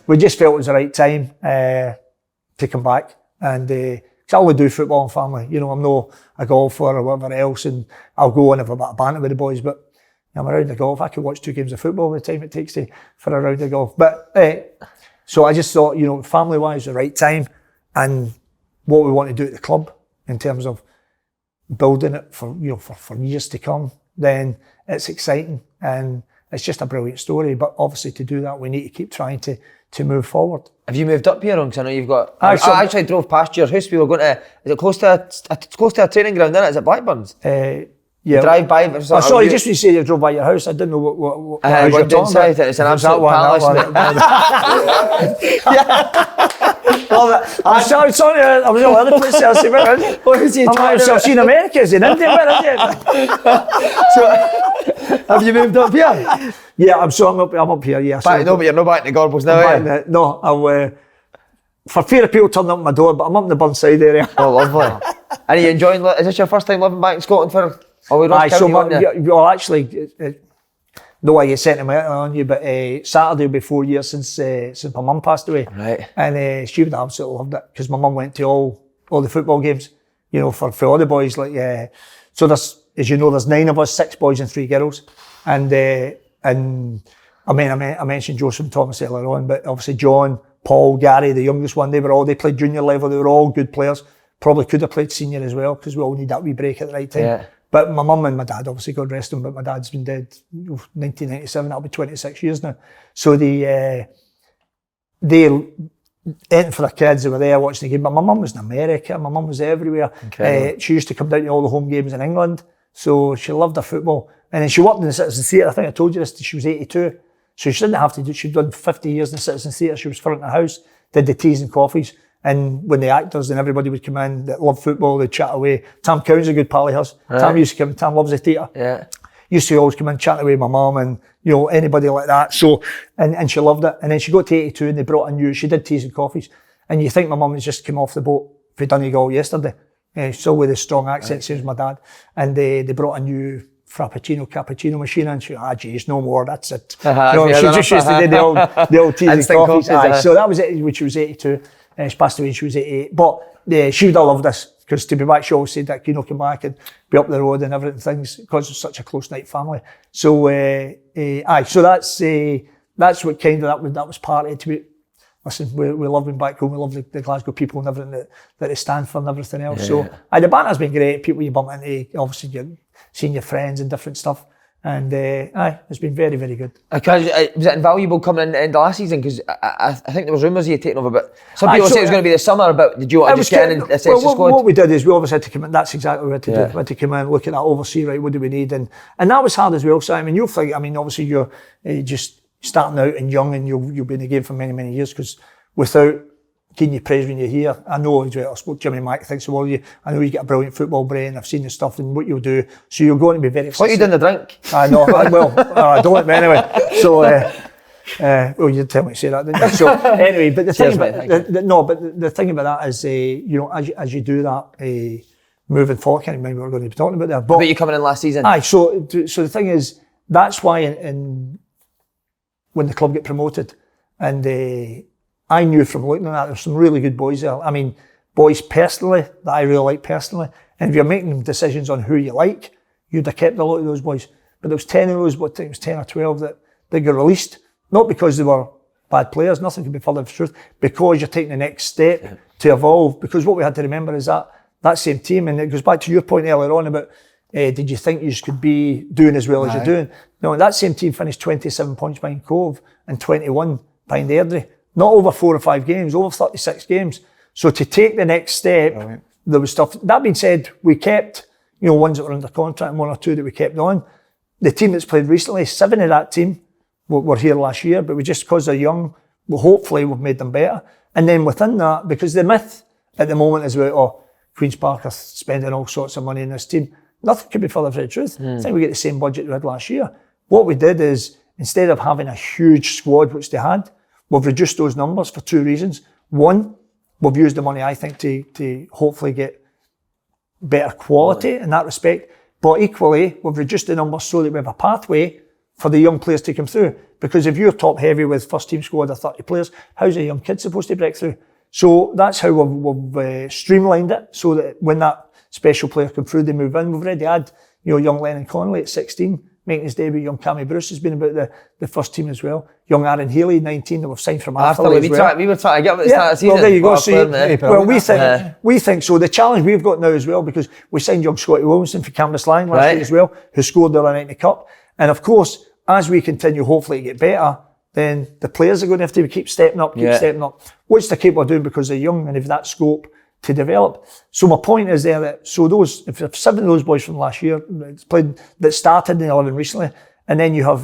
we just felt it was the right time to come back. And cause I only do football and family. You know, I'm not a golfer or whatever else, and I'll go and have a bit of banter with the boys, but I'm a round of golf. I could watch 2 games of football by the time it takes for a round of golf. But so I just thought, you know, family-wise, the right time, and what we want to do at the club in terms of building it for years to come. Then it's exciting, and it's just a brilliant story. But obviously, to do that, we need to keep trying to to move forward. Have you moved up here, because I know you've got... Aye, so- I actually drove past your house. We were going to... Is it close to a training ground, isn't it? Is it Blackburn's? Yeah. Drive by... Oh, sorry, just when you say you drove by your house, I didn't know what house you're talking south, about. it's an Was that absolute one, palace. I'm sorry, I was all over the place. I was saying, What is he I'm talking like, about? I've seen America, is in India, where is it? So, have you moved up here? Yeah, I'm up here, yeah. No, but you're not back in the Gorbals now, are you? No, I'll... for fear of people turning up my door, but I'm up in the Burnside area. Oh, lovely. And are you enjoying... Is this your first time living back in Scotland for... Well, actually, no way you sentimental on you, but Saturday will be 4 years since my mum passed away. Right. And she would have absolutely loved it, because my mum went to all the football games, you know, for all the boys. So there's, as you know, there's 9 of us, 6 boys and 3 girls. And I mentioned Joseph and Thomas earlier on, but obviously John, Paul, Gary, the youngest one, they played junior level, they were all good players. Probably could have played senior as well, because we all need that wee break at the right time. Yeah. But my mum and my dad, obviously, God rest them, but my dad's been dead 1997, that'll be 26 years now. So they anything for the kids, they were there watching the game. But my mum was in America, my mum was everywhere. She used to come down to all the home games in England, so she loved her football. And then she worked in the Citizen Theatre, I think I told you this, she was 82. So she didn't have to do, she'd done 50 years in the Citizen Theatre, she was front of the house, did the teas and coffees. And when the actors and everybody would come in that loved football, they'd chat away. Tam Cowan's a good pal of hers. Right. Tam used to come, Tam loves the theatre. Yeah. Used to always come in, chat away with my mum and, you know, anybody like that. So, and she loved it. And then she got to 82 and they brought a new, she did teas and coffees. And you think my mum has just come off the boat for Donegal yesterday. Still with a strong accent, same as my dad. And they brought a new cappuccino machine and she geez, no more, that's it. She just used to do the old teas and coffees. So that was it when she was 82. She passed away when she was 88. But she would have loved this, because to be back, she always said that, you know, come back and be up the road and everything, things, because it's such a close knit family. So, so that's what kind of, that was part of it. To be, listen, we love being back home, we love the Glasgow people and everything that they stand for and everything else. Yeah. So, the banter's been great, people you bump into, obviously you're seeing your friends and different stuff. And it's been very, very good. Was it invaluable coming in the end of last season? Because I think there was rumours you had taken over, but some people say it was going to be the summer. But did you want to just get in and assess the squad? What we did is we obviously had to come in. That's exactly what we had to do. We had to come in, look at that, oversee, right, what do we need? And that was hard as well. So, I mean, you'll think, obviously you're just starting out and young and you'll be in the game for many, many years, because without giving you praise when you're here, I know as well, I spoke to Jimmy Mack, thanks to all of you, I know you get a brilliant football brain, I've seen the stuff and what you'll do, so you're going to be very... What you done the drink? I know, I don't, but anyway, so, well, you did tell me to say that, didn't you? So, anyway, but the thing about, the thing about that is, you know, as you do that, moving forward, I can't remember what we're going to be talking about there. But you coming in last season? Aye, so the thing is, that's why when the club get promoted, and I knew from looking at that, there's some really good boys there. I mean, boys personally, that I really like personally. And if you're making decisions on who you like, you'd have kept a lot of those boys. But there was 10 of those, I think it was 10 or 12 that got released. Not because they were bad players, nothing could be further from the truth, because you're taking the next step to evolve. Because what we had to remember is that same team, and it goes back to your point earlier on about, did you think you could be doing as well as you're doing? No, that same team finished 27 points behind Cove and 21 behind Airdrie. Not over 4 or 5 games, over 36 games. So to take the next step, there was stuff. That being said, we kept, you know, ones that were under contract and 1 or 2 that we kept on. The team that's played recently, 7 of that team were here last year, but we just, because they're young, hopefully we've made them better. And then within that, because the myth at the moment is about, Queen's Park are spending all sorts of money in this team. Nothing could be further from the truth. I think we get the same budget we had last year. What we did is, instead of having a huge squad, which they had, we've reduced those numbers for 2 reasons. One, we've used the money, I think, to hopefully get better quality in that respect. But equally, we've reduced the numbers so that we have a pathway for the young players to come through. Because if you're top heavy with first team squad of 30 players, how's a young kid supposed to break through? So that's how we've streamlined it, so that when that special player come through, they move in. We've already had, you know, young Lennon Connolly at 16, making his debut. Young Cammy Bruce has been about the first team as well. Young Aaron Healy, 19, that we've signed from Arthur as well. We were trying to get up at the start of the season. Well, there you go. So, we think so. The challenge we've got now as well, because we signed young Scotty Wilson for Cambuslang last year as well, who scored the night in the Cup. And of course, as we continue hopefully to get better, then the players are going to have to keep stepping up, stepping up, which they're capable of doing because they're young and have that scope to develop. So my point is there that, if 7 of those boys from last year that started in the 11 recently, and then you have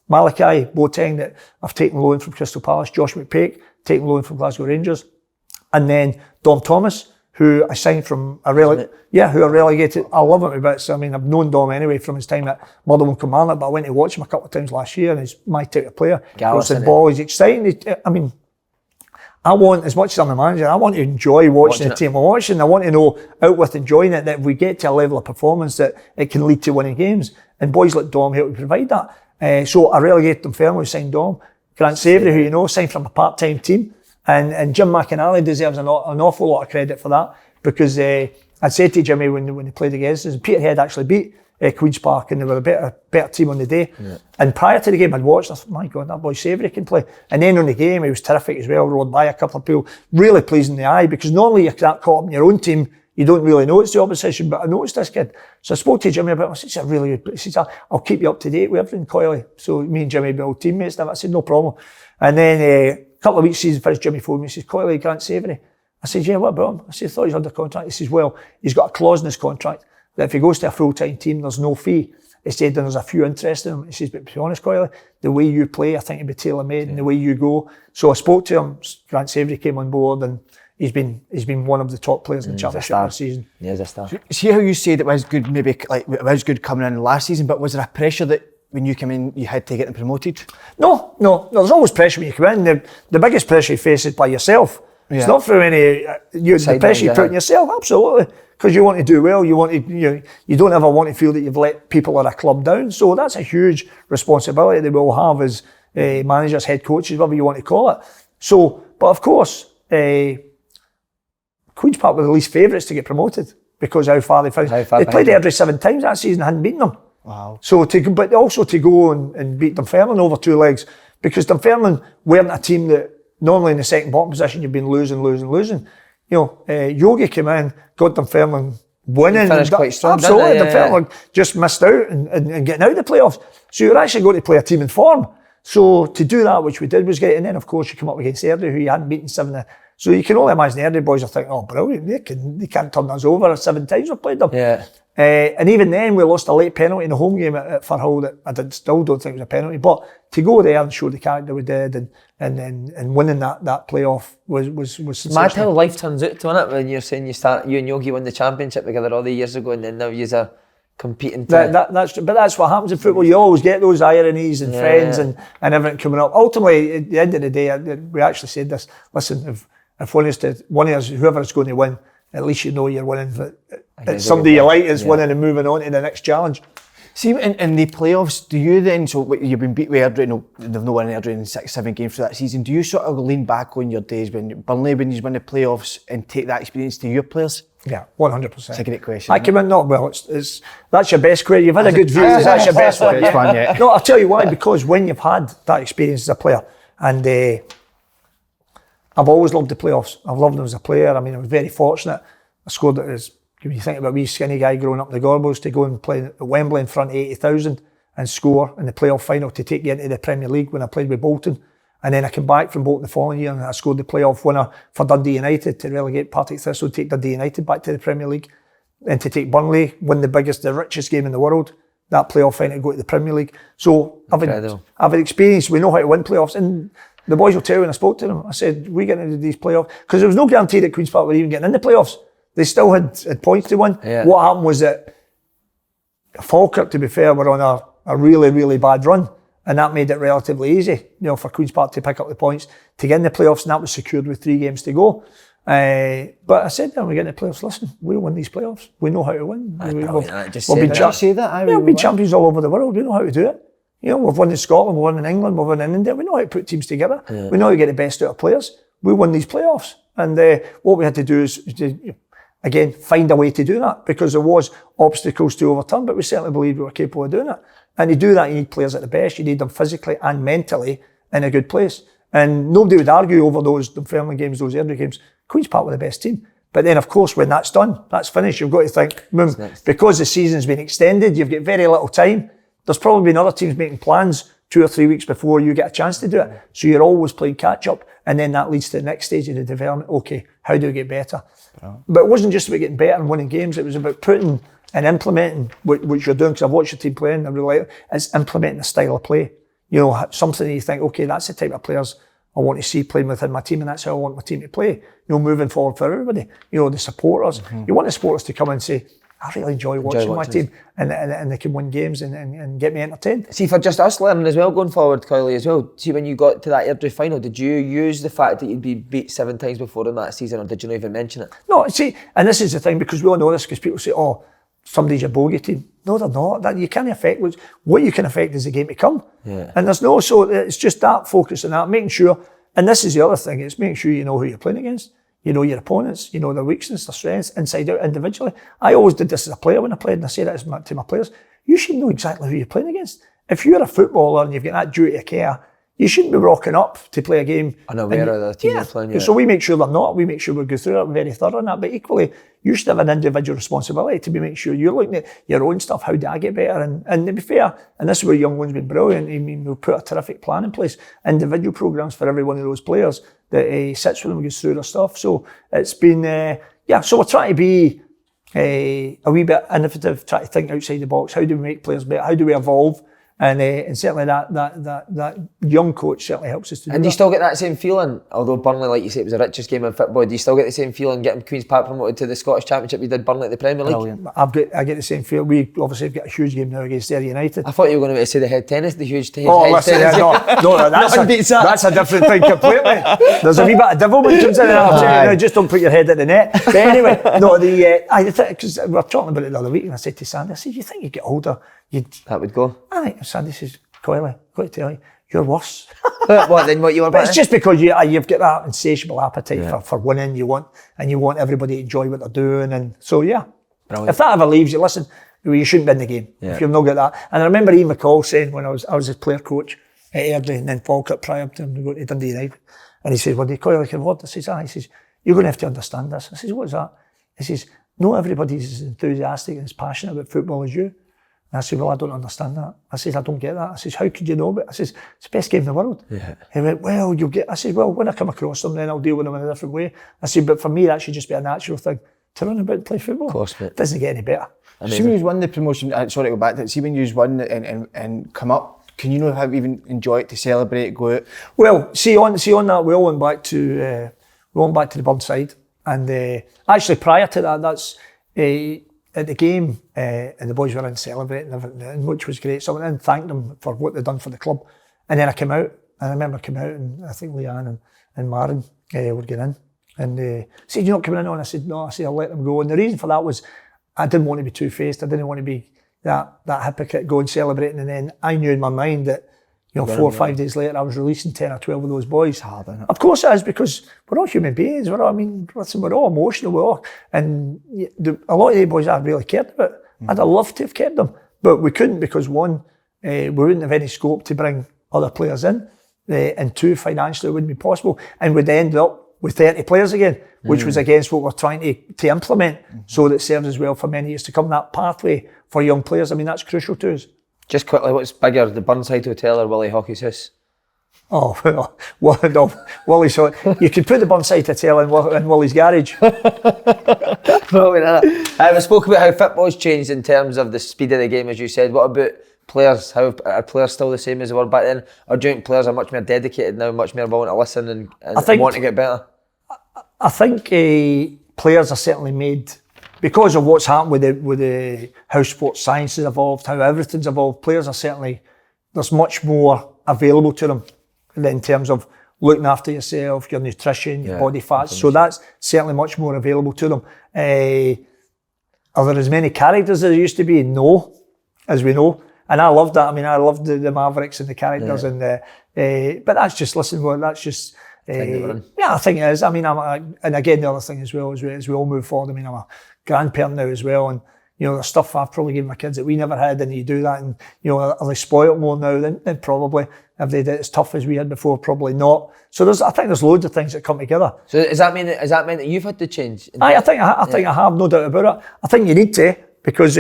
Malachi Boateng that I've taken loan from Crystal Palace, Josh McPake, taken loan from Glasgow Rangers, and then Dom Thomas, who I signed from who are relegated. I love him to bits. I mean, I've known Dom anyway from his time at Motherwell Kilmarnock, but I went to watch him a couple of times last year, and he's my type of player. Cross the ball, he's exciting. I mean, I want, as much as I'm a manager, I want to enjoy watching the team I'm watching. I want to know, out with enjoying it, that if we get to a level of performance that it can lead to winning games. And boys like Dom help to provide that. So I relegated Dunfermline, signed Dom. Grant Savoury, who you know, signed from a part-time team. And Jim McInally deserves an awful lot of credit for that, because I said to Jimmy when he played against us, Peterhead actually beat Queen's Park, and they were a better team on the day. Yeah. And prior to the game I'd watched, I thought, my God, that boy Savoury can play. And then on the game he was terrific as well, rode by a couple of people, really pleasing the eye, because normally you're that caught up in your own team, you don't really know it's the opposition, but I noticed this kid. So I spoke to Jimmy about him. I said, he's a really good, he says, I'll keep you up to date with everything, Coyle. So me and Jimmy be all teammates now. I said, no problem. And then a couple of weeks season finished, Jimmy phoned me, he says, Coyle, Grant Savoury. I said, yeah, what about him? I said, I thought he was under contract. He says, well, he's got a clause in his contract that if he goes to a full-time team, there's no fee. He said, there's a few interested in him. He says, but to be honest, Coyle, the way you play, I think it'd be tailor-made, and the way you go. So I spoke to him, Grant Savoury came on board, and he's been one of the top players in the championship this season. Yeah, he's a star. See how you said it was good, maybe like it was good coming in last season, but was there a pressure that when you came in you had to get them promoted? No, there's always pressure when you come in. The biggest pressure you face is by yourself. Yeah. It's not through any the pressure you put on yourself, absolutely, because you want to do well. You want to, you don't ever want to feel that you've let people or a club down. So that's a huge responsibility that we all have as managers, head coaches, whatever you want to call it. So, but of course, Queen's Park were the least favourites to get promoted because how far they found. They played every 7 times that season and hadn't beaten them. Wow. So but also to go and beat Dunfermline over 2 legs, because Dunfermline weren't a team that normally in the second bottom position you've been losing. Yogi came in, got Dunfermline winning. Finished quite strong. Absolutely, Dunfermline just missed out and getting out of the playoffs. So you're actually going to play a team in form. So to do that, which we did, was great. And then of course you come up against Erdie, who you hadn't beaten 7. So you can only imagine the Erdie boys are thinking, oh brilliant, they can't turn us over. 7 times we've played them. Yeah. And even then we lost a late penalty in the home game at Firhill that I still don't think was a penalty. But to go there and show the character we did and winning that playoff was sensational. Mad how life turns out to it when you're saying you and Yogi won the championship together all the years ago, and then now you're competing. That's what happens in football. You always get those ironies and friends and everything coming up. Ultimately, at the end of the day, we actually said this. Listen, if one of us, whoever is going to win, at least you know you're winning. It's somebody you like is winning and moving on to the next challenge. See, in the playoffs, do you then, so you've been beat with Airdrie, they've not won Airdrie in 6-7 games for that season, do you sort of lean back on your days when Burnley, when you win the playoffs, and take that experience to your players? Yeah, 100%. It's a great question. I came in, it's that's your best question. You've had a good view, that's your best one. Yeah. No, I'll tell you why, because when you've had that experience as a player, and I've always loved the playoffs. I've loved them as a player. I mean, I was very fortunate. I scored when you think about me, skinny guy growing up in the Gorbals, to go and play at Wembley in front of 80,000 and score in the playoff final to take you into the Premier League when I played with Bolton. And then I came back from Bolton the following year and I scored the playoff winner for Dundee United to relegate Partick Thistle, take Dundee United back to the Premier League, and to take Burnley, win the richest game in the world, that playoff final to go to the Premier League. So I've had experience, we know how to win playoffs. And the boys will tell you when I spoke to them, I said, we get into these playoffs, because there was no guarantee that Queen's Park were even getting in the playoffs. They still had points to win. Yeah. What happened was that Falkirk, to be fair, were on a really, really bad run, and that made it relatively easy, for Queen's Park to pick up the points to get in the playoffs, and that was secured with 3 games to go. But I said, when we get in the playoffs, listen, we'll win these playoffs. We know how to win. We've been champions all over the world. We know how to do it. We've won in Scotland, we've won in England, we've won in India. We know how to put teams together. Yeah. We know how to get the best out of players. We won these playoffs. And what we had to do is again, find a way to do that, because there was obstacles to overturn, but we certainly believed we were capable of doing it. And to do that, you need players at the best. You need them physically and mentally in a good place. And nobody would argue over those Dunfermline games, those Airdrie games. Queen's Park were the best team. But then, of course, when that's done, that's finished, you've got to think, because the season's been extended, you've got very little time. There's probably been other teams making plans 2 or 3 weeks before you get a chance to do it. So you're always playing catch up, and then that leads to the next stage of the development. Okay, how do we get better? But it wasn't just about getting better and winning games, it was about putting and implementing what you're doing, because I've watched your team playing, I really like it. It's implementing a style of play. You know, something that you think, okay, that's the type of players I want to see playing within my team, and that's how I want my team to play. You know, moving forward for everybody. You know, the supporters. You want the supporters to come and say, I really enjoy watching my team, and they can win games and get me entertained. See, for just us learning as well, going forward, Coyle, as well, see when you got to that Airdrie final, did you use the fact that you'd be beat 7 times before in that season, or did you not even mention it? No, see, and this is the thing, because we all know this, because people say, oh, somebody's your bogey team. No, they're not. That you can't affect. What you can affect is the game to come. Yeah. And there's no, so it's just that focus on that, making sure, and this is the other thing, it's making sure you know who you're playing against. You know your opponents, you know their weaknesses, their strengths, inside out, individually. I always did this as a player when I played, and I say that to my players. You should know exactly who you're playing against. If you're a footballer and you've got that duty of care, you shouldn't be rocking up to play a game unaware of the team you're playing. Yeah. So we make sure they're not. We make sure we go through it very thorough on that. But equally, you should have an individual responsibility to be making sure you're looking at your own stuff. How do I get better? And to be fair, and this is where young ones been brilliant. I mean, we'll put a terrific plan in place, individual programs for every one of those players that sits with them and goes through their stuff. So it's been, So we're trying to be a wee bit innovative, try to think outside the box. How do we make players better? How do we evolve? And certainly that young coach certainly helps us to do that. And do you still get that same feeling, although Burnley, like you say, it was the richest game in football, do you still get the same feeling getting Queen's Park promoted to the Scottish Championship you did Burnley at the Premier League? Brilliant. I get the same feel. We obviously have got a huge game now against Derry United. I thought you were going to say the head tennis, the huge tennis. Oh, listen, no, that's a different thing completely. There's a wee bit of devilment comes in there. Just don't put your head at the net. But anyway, no, because we were talking about it the other week, and I said to Sandy, I said, you think you get older, that would go? I think Sandy says, Coyle, I've got to tell you, you're worse. What then? What you were? But it's just because you've got that insatiable appetite for winning. You want everybody to enjoy what they're doing, and so Brilliant. If that ever leaves you, listen, you shouldn't be in the game if you've not got that. And I remember Ian McCall saying when I was his player coach at Airdrie and then Falkirk prior to him going to Dundee United, and he said, "Well, do you Coyle like a word?" I says, "He says, you're going to have to understand this." I says, "What is that?" He says, "Not everybody's as enthusiastic and as passionate about football as you." And I said, "Well, I don't understand that." I says, "I don't get that." I says, "How could you know?" But I says, "It's the best game in the world." Yeah. He went, "Well, you'll get." I said, "Well, when I come across them, then I'll deal with them in a different way." I said, "But for me, that should just be a natural thing to run about and play football." Of course, it doesn't get any better. See when you won the promotion, sorry to go back to it, see when you won and come up, can you not have even enjoy it, to celebrate, go out? Well, see on that, we all went back to the Burnside, and actually prior to that, that's at the game, and the boys were in celebrating, and which was great. So I went in and thanked them for what they'd done for the club. And then I came out, and I remember coming out, and I think Leanne and Maren were getting in. And said, "You're not coming in?" And I said, "No." I said, "I'll let them go." And the reason for that was I didn't want to be two-faced. I didn't want to be that hypocrite going celebrating. And then I knew in my mind that 4 or 5 days later I was releasing 10 or 12 of those boys. Hard, isn't it? Of course it is, because we're all human beings. We're all emotional. And a lot of the boys I really cared about. I'd have loved to have kept them, but we couldn't, because one, we wouldn't have any scope to bring other players in, and two, financially it wouldn't be possible, and we'd end up with 30 players again, which was against what we're trying to implement, so that serves as well for many years to come, that pathway for young players. I mean, that's crucial to us. Just quickly, what's bigger, the Burnside Hotel or Willie Hockey's house? Oh, well, no, Willie's. You could put the Burnside Hotel in Willie's garage. Probably not. We spoke about how football's changed in terms of the speed of the game, as you said. What about players? How are players still the same as they were back then? Or do you think players are much more dedicated now, much more willing to listen and want to get better? I think players are certainly made, because of what's happened with the how sports science has evolved, how everything's evolved. Players are certainly, there's much more available to them in terms of looking after yourself, your nutrition, your body fats. So that's certainly much more available to them. Are there as many characters as there used to be? No, as we know. And I loved that. I mean, I loved the Mavericks and the characters, and but that's just, listen, well, that's just. I think it is. I mean, and again, the other thing as well, as we all move forward, I mean, I'm a grandparent now as well, and there's stuff I've probably given my kids that we never had, and you do that, and are they spoiled more now than probably? Have they did it as tough as we had before? Probably not. So I think there's loads of things that come together. So does that mean that you've had to change? I think I have, no doubt about it. I think you need to, because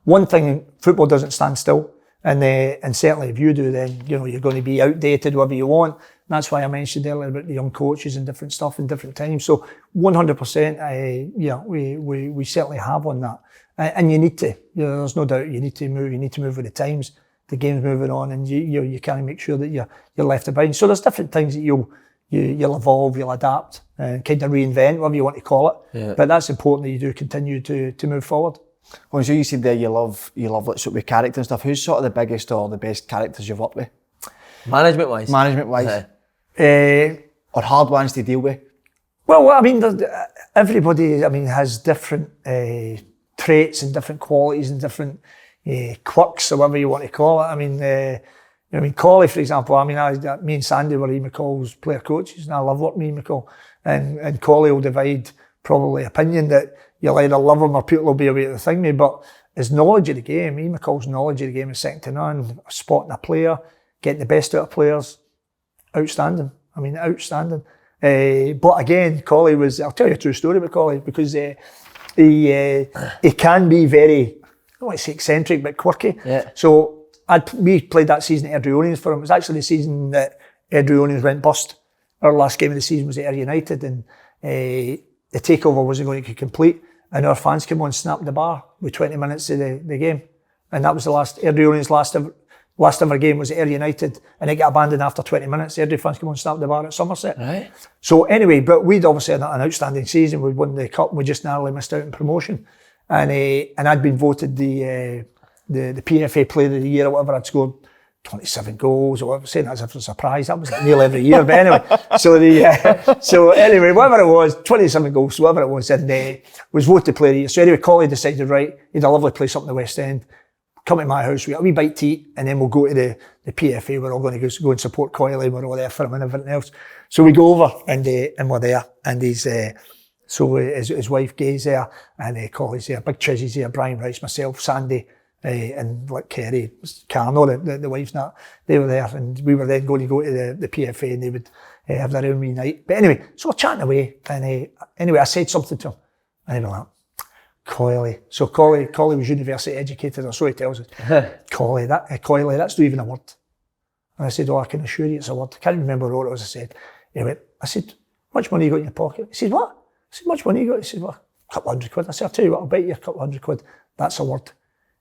one thing, football doesn't stand still. And certainly if you do, then you're going to be outdated whatever you want. And that's why I mentioned earlier about the young coaches and different stuff in different times. So 100%, we certainly have on that. And you need to. There's no doubt you need to move. You need to move with the times. The game's moving on, and you can't make sure that you're left behind. So there's different things that you'll evolve, you'll adapt, and kind of reinvent, whatever you want to call it. Yeah. But that's important that you do continue to move forward. Well, so you said there you love like sort of character and stuff. Who's sort of the biggest or the best characters you've worked with? Management wise. Or hard ones to deal with? Well, I mean, everybody, has different traits and different qualities and different quirks, or whatever you want to call it. Coyle, for example, me and Sandy were Ian McCall's player coaches, and I love working with Ian McCall. And Coyle will divide probably opinion that you'll either love him or people will be away to the thing me, but his knowledge of the game, Ian McCall's knowledge of the game is second to none. Spotting a player, getting the best out of players, outstanding. Outstanding. But again, Collie was, I'll tell you a true story about Collie, because he can be very, I don't want to say eccentric, but quirky. Yeah. So we played that season at Airdrieonians for him. It was actually the season that Airdrieonians went bust. Our last game of the season was at Ayr United, and the takeover wasn't going to complete, and our fans came on and snapped the bar with 20 minutes of the game. And that was the last, Airdrieonians' last ever game was at Ayr United, and it got abandoned after 20 minutes. The Airdrie fans came on and snapped the bar at Somerset. Right. So anyway, but we'd obviously had an outstanding season. We'd won the cup, we just narrowly missed out in promotion. And I'd been voted the PFA Player of the Year or whatever. I'd scored 27 goals or whatever, saying that as if it was a surprise. That was like nearly every year, but anyway. So anyway, whatever it was, 27 goals, whatever it was, and was voted Player of the Year. So anyway, Collie decided, right, he had a lovely place up in the West End. Come to my house, we got a wee bite to eat, and then we'll go to the PFA. We're all going to go and support Coyle, and we're all there for him and everything else. So we go over, and we're there, and his wife Gay's there, and Collie's there, Big Chizzy's there, Brian Rice, myself, Sandy, and like Kerry, Carno, the wife's not, they were there, and we were then going to go to the PFA, and they would have their own wee night. But anyway, so we're chatting away, and anyway, I said something to him, and they were like, Coyle. So Collie was university educated, or so he tells us. Coyle, that's not even a word. And I said, I can assure you it's a word. I can't remember what it was I said. Anyway, I said, how much money you got in your pocket? He said, what? I said, how much money you got? He said, well, a couple £100. I said, I'll tell you what, I'll bet you a couple £100. That's a word.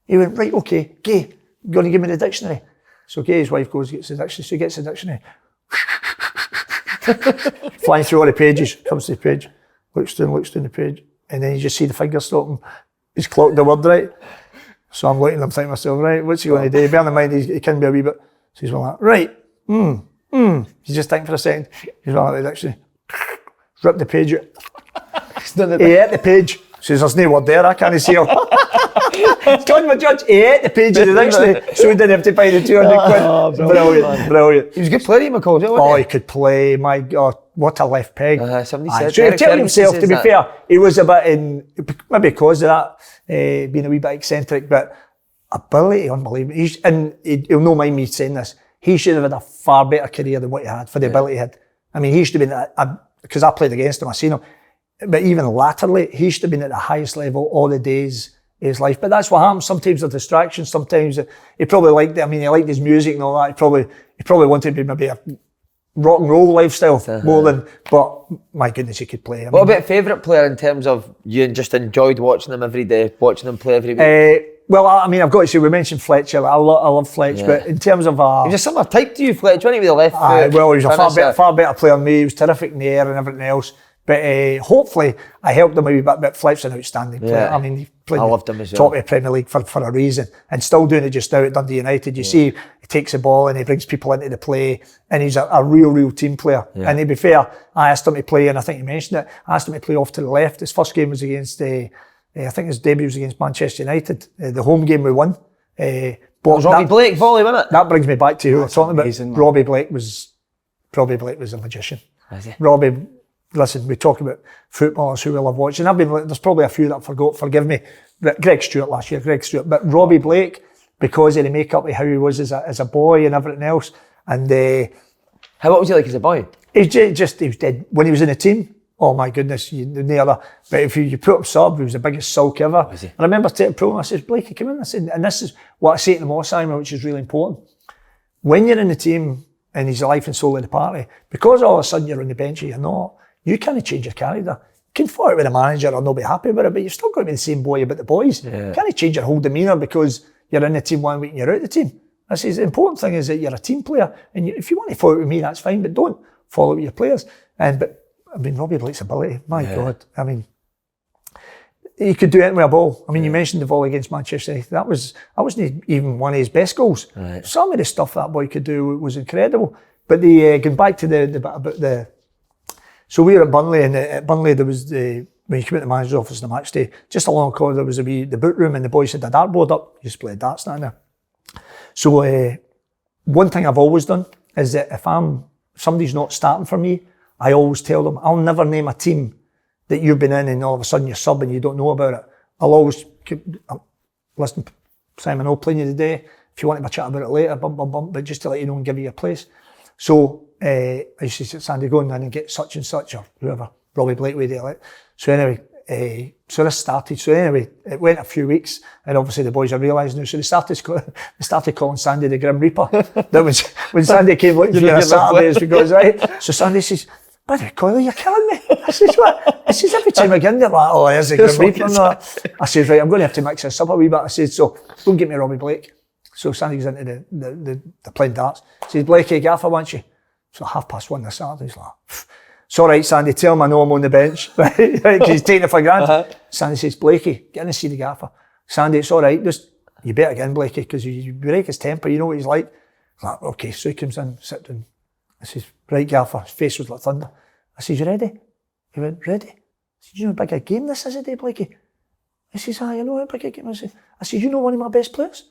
He went, right, okay, Gay, you're going to give me the dictionary. So Gay's wife goes, gets the dictionary, so he gets the dictionary. Flying through all the pages, comes to the page, looks down the page. And then you just see the finger stopping. He's clocked the word right. So I'm looking at him thinking to myself, right, what's he going to do? Bear in mind, he can be a wee bit. So he's like, right, He's just thinking for a second. He's like, actually, ripped the page out. He ate the page. Says, there's no word there, I can't see him. It's called my judge. He ate the page of the dictionary, so we didn't have to pay the 200 quid. Oh, brilliant. He was a good player, he McCall, wasn't he? Oh, he could play, my God, what a left peg. Somebody said so he tell himself, to be fair, he was a bit maybe because of that, being a wee bit eccentric, but ability, unbelievable. He'll not mind me saying this, he should have had a far better career than what he had, for the ability he had. I mean, he should have been, because I played against him, I seen him, but even latterly, he should have been at the highest level all the days of his life. But that's what happens. Sometimes the distractions, sometimes he probably liked it. I mean, he liked his music and all that. He probably wanted to be maybe a rock and roll lifestyle more than, but my goodness, he could play. What about favourite player in terms of you just enjoyed watching him every day, watching him play every week? Well, I mean, I've got to say, we mentioned Fletcher. I love Fletch, but in terms of... he was a similar type to you, Fletch, wasn't he, with the left foot? Well, he was a far better player than me. He was terrific in the air and everything else. But hopefully, I helped him a wee bit. But Fletcher's an outstanding player. Yeah. I mean, he played top of the Premier League for a reason, and still doing it just now at Dundee United. You see, he takes the ball and he brings people into the play, and he's a real team player. Yeah. And to be fair, I asked him to play, and I think you mentioned it, I asked him to play off to the left. His first game was against, I think his debut was against Manchester United. The home game we won. Robbie Blake volley, wasn't it? That brings me back to who we're talking about. Robbie Blake was a magician. Robbie, listen, we talk about footballers who we love watching. There's probably a few that I forgot, forgive me. Greg Stewart last year, but Robbie Blake, because of the makeup of how he was as a boy and everything else. And what was he like as a boy? He was dead. When he was in the team, oh my goodness, but if you put him sub, he was the biggest sulk ever. Was he? And I remember taking pro, and I said, Blakey, come in. I said, and this is what I say to them all, Simon, which is really important. When you're in the team and he's the life and soul of the party, because all of a sudden you're on the bench and you're not, you can't change your character. You can fight with the manager or not be happy with it, but you've still got to be the same boy about the boys. Yeah. You can't change your whole demeanour because you're in the team one week and you're out of the team. I say, the important thing is that you're a team player, and if you want to follow with me, that's fine, but don't follow with your players. But I mean, Robbie Blake's ability, my God. I mean, he could do anything with a ball. I mean, you mentioned the volley against Manchester United. That wasn't even one of his best goals. Right. Some of the stuff that boy could do was incredible. But going back to the bit about the... So we were at Burnley, and at Burnley there was when you come into the manager's office on the match day, just along the corridor there was the boot room, and the boys had a dartboard up. You used to play darts down there. So one thing I've always done is that if somebody's not starting for me, I always tell them, I'll never name a team that you've been in and all of a sudden you're sub and you don't know about it. I'll always listen, Simon, I'll play you today. If you want to chat about it later, but just to let you know and give you your place. So I used to say, Sandy, go in and get such and such or whoever, Robbie Blake with it. So anyway, so this started. So anyway, it went a few weeks, and obviously the boys are realising now. So they started calling Sandy the Grim Reaper. That was when Sandy came looking for me on Saturdays because So Sandy says, "By the way, Coyle, you're killing me." I says, "What?" I says, "Every time I get in there, like, oh, there's the Grim Reaper." I says, "Right, I'm going to have to mix this up a wee bit." I said, "So don't get me Robbie Blake." So Sandy goes into the playing darts. Says, "Blakey, Gaffer wants you." So 1:30 this Saturday, he's like, "It's all right, Sandy, tell him I know I'm on the bench." Right? Because he's taking it for granted. Sandy says, "Blakey, get in and see the Gaffer." Sandy, "It's all right, just, you better get in, Blakey, because you break his temper, you know what he's like." I'm like, okay, so he comes in, sit down. I says, "Right, Gaffer," his face was like thunder. I says, "You ready?" He went, "Ready." I said, "You know how big a game this is today, Blakey?" He says, "Aye, I know how big a game this is." I said, "You know one of my best players?"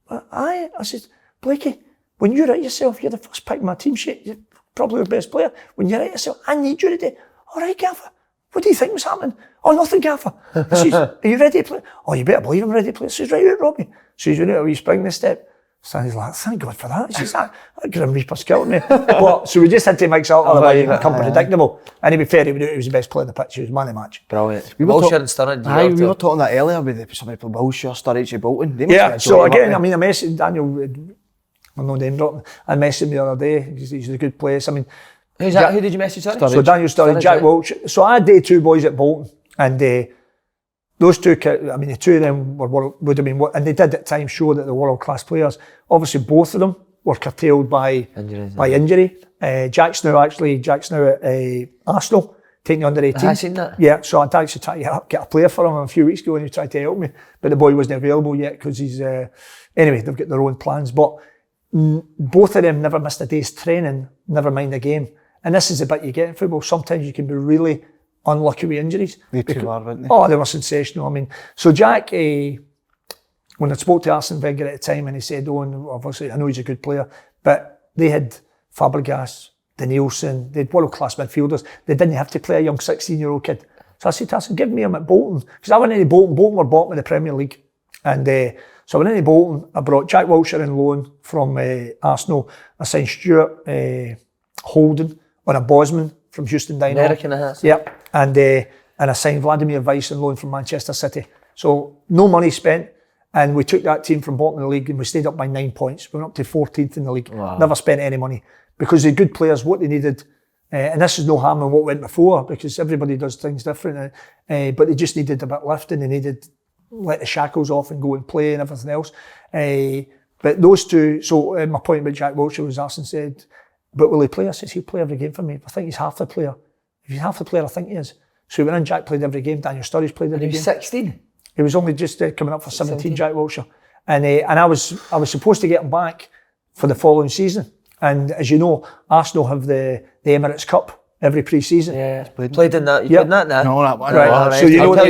"Aye." I said, "Blakey, when you write yourself, you're the first pick in my team sheet, you're probably the best player. When you write yourself, I need you today." "All right, Gaffer. What do you think was happening?" "Oh, nothing, Gaffer." I says, "Are you ready to play?" "Oh, you better believe I'm ready to play." I says, "Right out, Robbie." So he's doing it a wee spring this step. Sandy's like, "Thank God for that." He says, that Grim Reaper's killed me. But, so we just had to mix up, otherwise it become predictable. And to be fair, he was the best player in the pitch. He was man of the match. Brilliant. Wilshere and Sturridge. We were talking that earlier with somebody called Wilshere, Sturridge, Bolton. Yeah, so again, I mean, I messaged Daniel, I'm no name dropping, I messaged him the other day. He's a good place. I mean, who's that? Who did you message? Sorry? So Daniel Sturridge, Jack Wilshere. So I had two boys at Bolton, and those two, I mean, the two of them would have been, and they did at times show that they're world-class players. Obviously, both of them were curtailed by injury. Jack's now at Arsenal, taking under 18. I seen that. Yeah, so I'd actually tried to get a player for him a few weeks ago, and he tried to help me, but the boy wasn't available yet because he's, anyway, they've got their own plans. But both of them never missed a day's training, never mind a game. And this is the bit you get in football. Sometimes you can be really unlucky with injuries. They too are, weren't they? Oh, they were sensational. I mean, so Jack, when I spoke to Arsene Wenger at the time, and he said, "Oh, obviously, I know he's a good player," but they had Fabregas, Danielson, they had world-class midfielders. They didn't have to play a young 16-year-old kid. So I said to Arsene, "Give me him at Bolton." Because I went into Bolton. Bolton were bottom of the Premier League. And so I went into Bolton. I brought Jack Wilshere in loan from Arsenal. I signed Stuart Holden on a Bosman from Houston Dynamo. American, Yep. And I signed Vladimir Weiss on loan from Manchester City. So no money spent, and we took that team from bottom of the league and we stayed up by 9 points. We went up to 14th in the league. Wow. Never spent any money because the good players, what they needed, and this is no harm in what went before because everybody does things different, but they just needed a bit of lifting. They needed let the shackles off and go and play and everything else. But those two, so my point about Jack Wilshere was Arsene said, "But will he play?" I said, "He'll play every game for me. I think he's half the player. If he's half the player, I think he is." So when Jack played every game, Daniel Sturridge played every game. He was 16? He was only just coming up for 17, Jack Wilshere. And I was supposed to get him back for the following season. And as you know, Arsenal have the Emirates Cup every pre-season. Yeah, played in that. You played in that now? No, that one. Right. So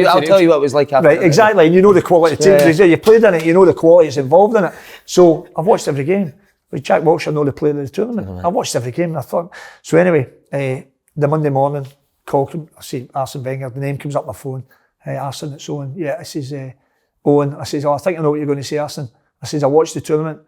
I'll tell you what it was like after. Right, exactly. And you know the quality of teams. You played in it, you know the quality is involved in it. So I've watched every game. With Jack Wilshere, know the player of the tournament. I watched every game and I thought, so anyway, the Monday morning, I see Arsene Wenger, the name comes up on my phone. Arsene, it's Owen. Yeah, I says, Owen. I says, "Oh, I think I know what you're going to say, Arsene." I says, "I watched the tournament.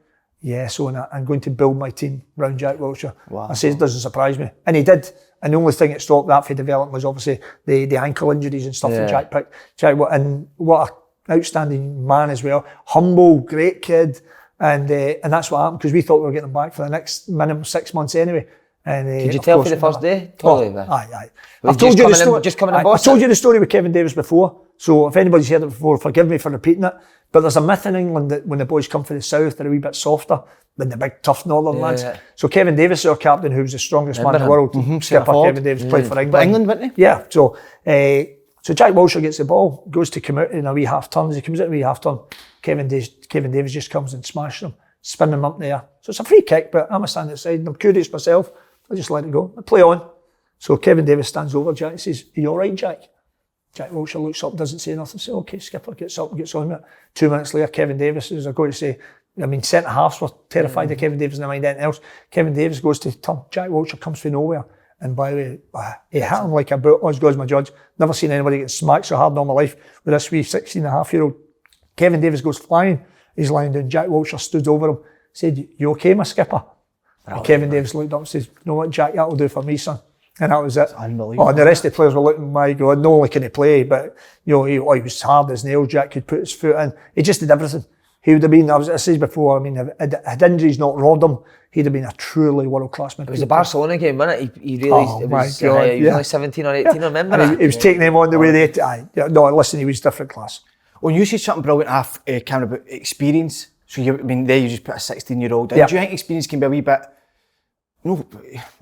yeah, so I'm going to build my team around Jack Wilshere. Wow. I said, it doesn't surprise me. And he did. And the only thing that stopped that for development was obviously the ankle injuries and stuff that Jack picked. And what an outstanding man as well. Humble, great kid. And that's what happened, because we thought we were getting him back for the next minimum 6 months anyway. And, did you tell for the first day? Totally. Aye. I've told you the story. Just coming and I told you the story with Kevin Davis before. So if anybody's heard it before, forgive me for repeating it. But there's a myth in England that when the boys come from the south, they're a wee bit softer than the big tough northern lads. Yeah. So Kevin Davis is our captain, who was the strongest man in the world. Skipper Kevin Davis played for England. But England, wasn't he? Yeah. So Jack Wilshere gets the ball, goes to come out in a wee half turn. As he comes out in a wee half turn, Kevin Davis just comes and smashes him, spinning him up there. So it's a free kick, but I'm a stand outside and I'm curious myself. I just let it go. I play on. So Kevin Davis stands over Jack and says, "Are you all right, Jack?" Jack Wilshere looks up, doesn't say nothing. Says, "Okay, skipper," gets up, gets on with it. 2 minutes later, Kevin Davis is going to say, centre halves were terrified of Kevin Davis, never mind anything else. Kevin Davis goes to turn. Jack Wilshere comes from nowhere. And by the way, he hit him like a boot, as goes my judge. Never seen anybody get smacked so hard in all my life with this wee 16-and-a-half-year-old. Kevin Davis goes flying. He's lying down. Jack Wilshere stood over him, said, "You okay, my skipper?" And Kevin Davis looked up and says, "You know what, Jack, that'll do for me, son." And that was it. It's unbelievable. And the rest of the players were looking, my God, not only can he play, but he was hard as nails. Jack could put his foot in. He just did everything. He would have been, I said before, had injuries not robbed him, he'd have been a truly world-class midfielder. It was the Barcelona game, wasn't it? He really, he was only 17 or 18, I remember that. He was taking them on the way they, listen, he was different class. When you said something brilliant, Cameron, about experience, so you just put a 16-year-old in. Yeah. Do you think experience can be a wee bit,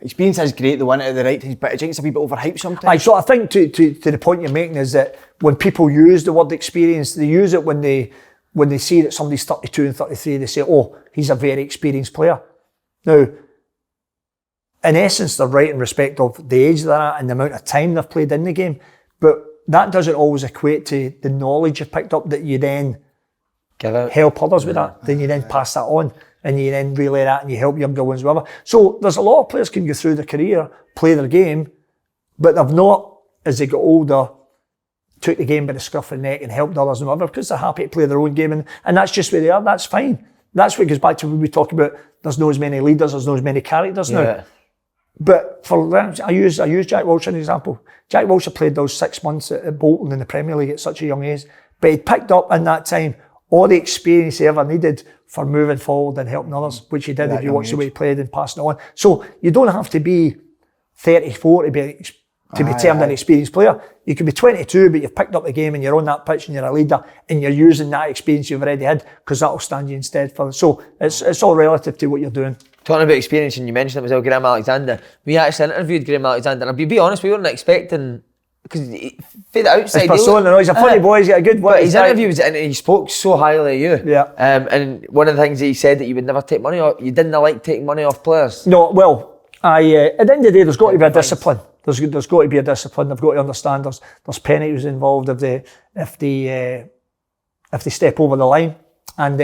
experience is great, the one at the right things, but do you think it's a wee bit overhyped sometimes? So I think to the point you're making is that when people use the word experience, they use it when they see that somebody's 32 and 33, they say, "Oh, he's a very experienced player." Now, in essence, they're right in respect of the age they're at and the amount of time they've played in the game, but that doesn't always equate to the knowledge you've picked up that you then help others with that. Then you then pass that on. And you then relay that and you help younger ones, whatever. So there's a lot of players can go through their career, play their game, but they've not, as they got older, took the game by the scruff of the neck and helped others and whatever, because they're happy to play their own game. And that's just where they are. That's fine. That's what goes back to when we talk about there's not as many leaders, there's not as many characters now. But for that, I use Jack Wilshere as an example. Jack Wilshere played those 6 months at Bolton in the Premier League at such a young age, but he'd picked up in that time all the experience he ever needed for moving forward and helping others, which he did if you watch the way he played and passing it on. So you don't have to be 34 to be termed an experienced player. You can be 22, but you've picked up the game and you're on that pitch and you're a leader and you're using that experience you've already had, because that'll stand you instead for. So it's all relative to what you're doing. Talking about experience, and you mentioned it was Graham Alexander. We actually interviewed Graham Alexander, and to be honest, we weren't expecting, because for the outside, he's a funny boy. He's got a good way. But his interview was, and he spoke so highly of you. Yeah. And one of the things that he said that you would never take money off. You didn't like taking money off players. No. Well, at the end of the day, there's got to be a discipline. There's got to be a discipline. They've got to understand there's penalties involved if they step over the line. And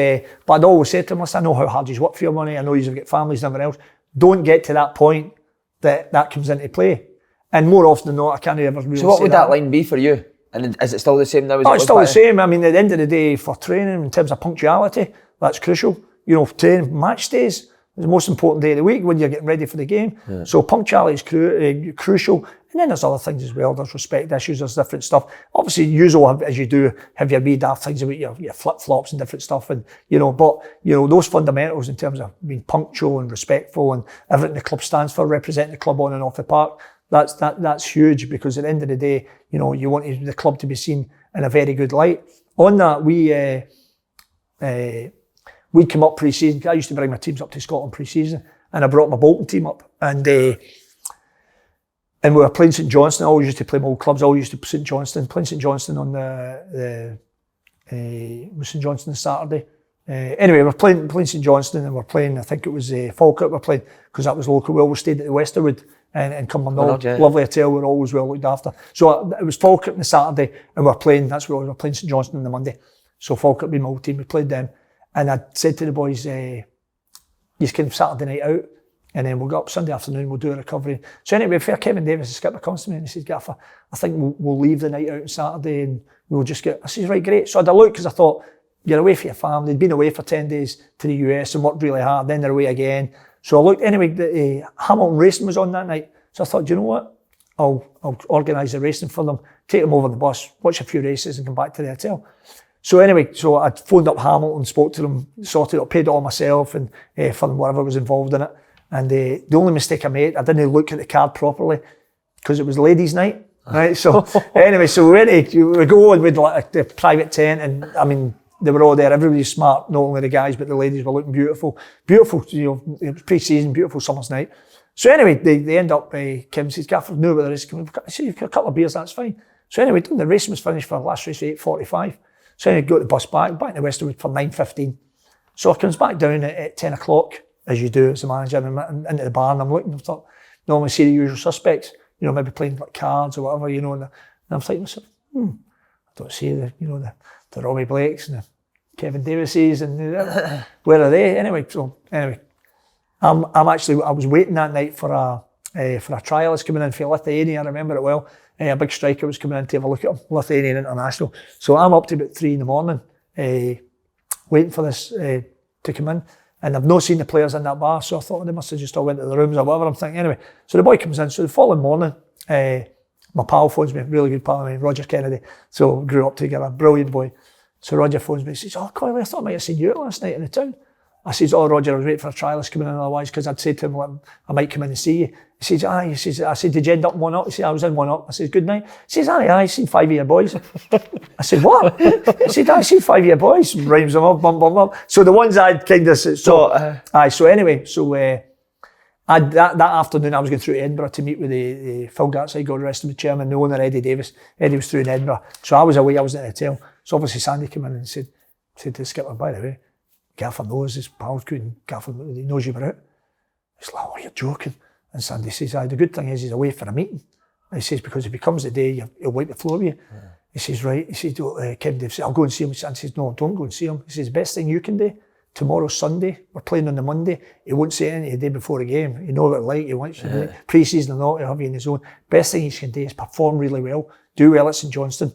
but I'd always say to them, listen, I know how hard you work for your money. I know you've got families and everything else. Don't get to that point that comes into play. And more often than not, I can't ever really say. So what would that line be for you? And is it still the same now? It's still the same. I mean, at the end of the day, for training, in terms of punctuality, that's crucial. Training match days is the most important day of the week when you're getting ready for the game. Yeah. So punctuality is crucial. And then there's other things as well. There's respect issues, there's different stuff. Obviously, usual as you do, have your wee daft things about your flip-flops and different stuff. And, those fundamentals in terms of being punctual and respectful and everything the club stands for, representing the club on and off the park, that's huge, because at the end of the day, you want the club to be seen in a very good light. On that, we'd come up pre-season. I used to bring my teams up to Scotland pre-season, and I brought my Bolton team up, and we were playing St Johnstone. I always used to play my old clubs. I always used to St Johnstone, playing St Johnstone on St Johnstone Saturday. Anyway, we're playing St Johnstone, and we're playing, I think it was Falkirk we're playing, because that was local. We always stayed at the Westerwood and Cumbernauld. Lovely hotel, we were always well looked after. So it was Falkirk on the Saturday, and we're playing St Johnstone on the Monday. So Falkirk being my old team, we played them. And I said to the boys, you can Saturday night out, and then we'll go up Sunday afternoon, we'll do a recovery. So anyway, fair Kevin Davis, the skipper, comes to me and he says, Gaffer, I think we'll leave the night out on Saturday and we'll just get, I says, right, great. So I had a look, because I thought, you're away from your family. They'd been away for 10 days to the US and worked really hard, then they're away again. So I looked, anyway, Hamilton Racing was on that night. So I thought, do you know what? I'll organise the racing for them, take them over the bus, watch a few races and come back to the hotel. So anyway, so I phoned up Hamilton, spoke to them, sorted it, paid it all myself and for whatever was involved in it. And the only mistake I made, I didn't look at the card properly because it was ladies' night, right? So anyway, so we go on with like the private tent, and I mean, they were all there, everybody's smart, not only the guys, but the ladies were looking beautiful. Beautiful, you know, it was pre-season, beautiful summer's night. So anyway, they end up, Kim says, Gaffer, knew about the race. I said, you've got a couple of beers, that's fine. So anyway, the racing was finished for the last race at 8:45. So anyway, got the bus back to Westerwood for 9:15. So I comes back down at 10 o'clock, as you do as a manager, and into the bar, and I'm looking, I thought, normally see the usual suspects, you know, maybe playing like cards or whatever, you know, and I'm thinking to myself, I don't see the Robbie Blakes and the Kevin Davises, and where are they? Anyway, I was waiting that night for a trialist coming in for Lithuania, I remember it well. A big striker was coming in to have a look at him, Lithuanian international. So I'm up to about 3 a.m, waiting for this to come in. And I've not seen the players in that bar, so I thought they must have just all went to the rooms or whatever. I'm thinking, anyway. So the boy comes in. So the following morning, my pal phones me, really good pal of mine, Roger Kennedy. So we grew up together, brilliant boy. So Roger phones me, he says, oh, Coyle, I thought I might have seen you last night in the town. I says, oh, Roger, I was waiting for a trialist coming in otherwise, because I'd said to him, well, I might come in and see you. He says, aye. He says, I said, did you end up in 1 up? He said, I was in 1 up. I says, good night. He says, aye, I seen 5-year boys. I said, what? He said, I seen 5-year boys. Rhymes them up, bum, bum, bum. So the ones I'd kind of, so anyway, that afternoon I was going through to Edinburgh to meet with the Phil Gartside, God rest him, the chairman, the owner, Eddie Davis. Eddie was through in Edinburgh. So I was away, I was in the hotel. So obviously Sandy came in and said to the skipper, by the way, Gaffer knows his pals couldn't, Gaffer, he knows you were out. He's like, oh, you're joking. And Sandy says, the good thing is he's away for a meeting. And he says, because if he comes the day, he'll wipe the floor with you. Yeah. He says, right. He says, Kevin Dave says, I'll go and see him. Sandy says, no, don't go and see him. He says, best thing you can do, tomorrow's Sunday, we're playing on the Monday. He won't say anything the day before the game. You know what it's like. He wants you to pre-season or not, he'll have you in his own. Best thing he can do is perform really well, do well at St Johnstone,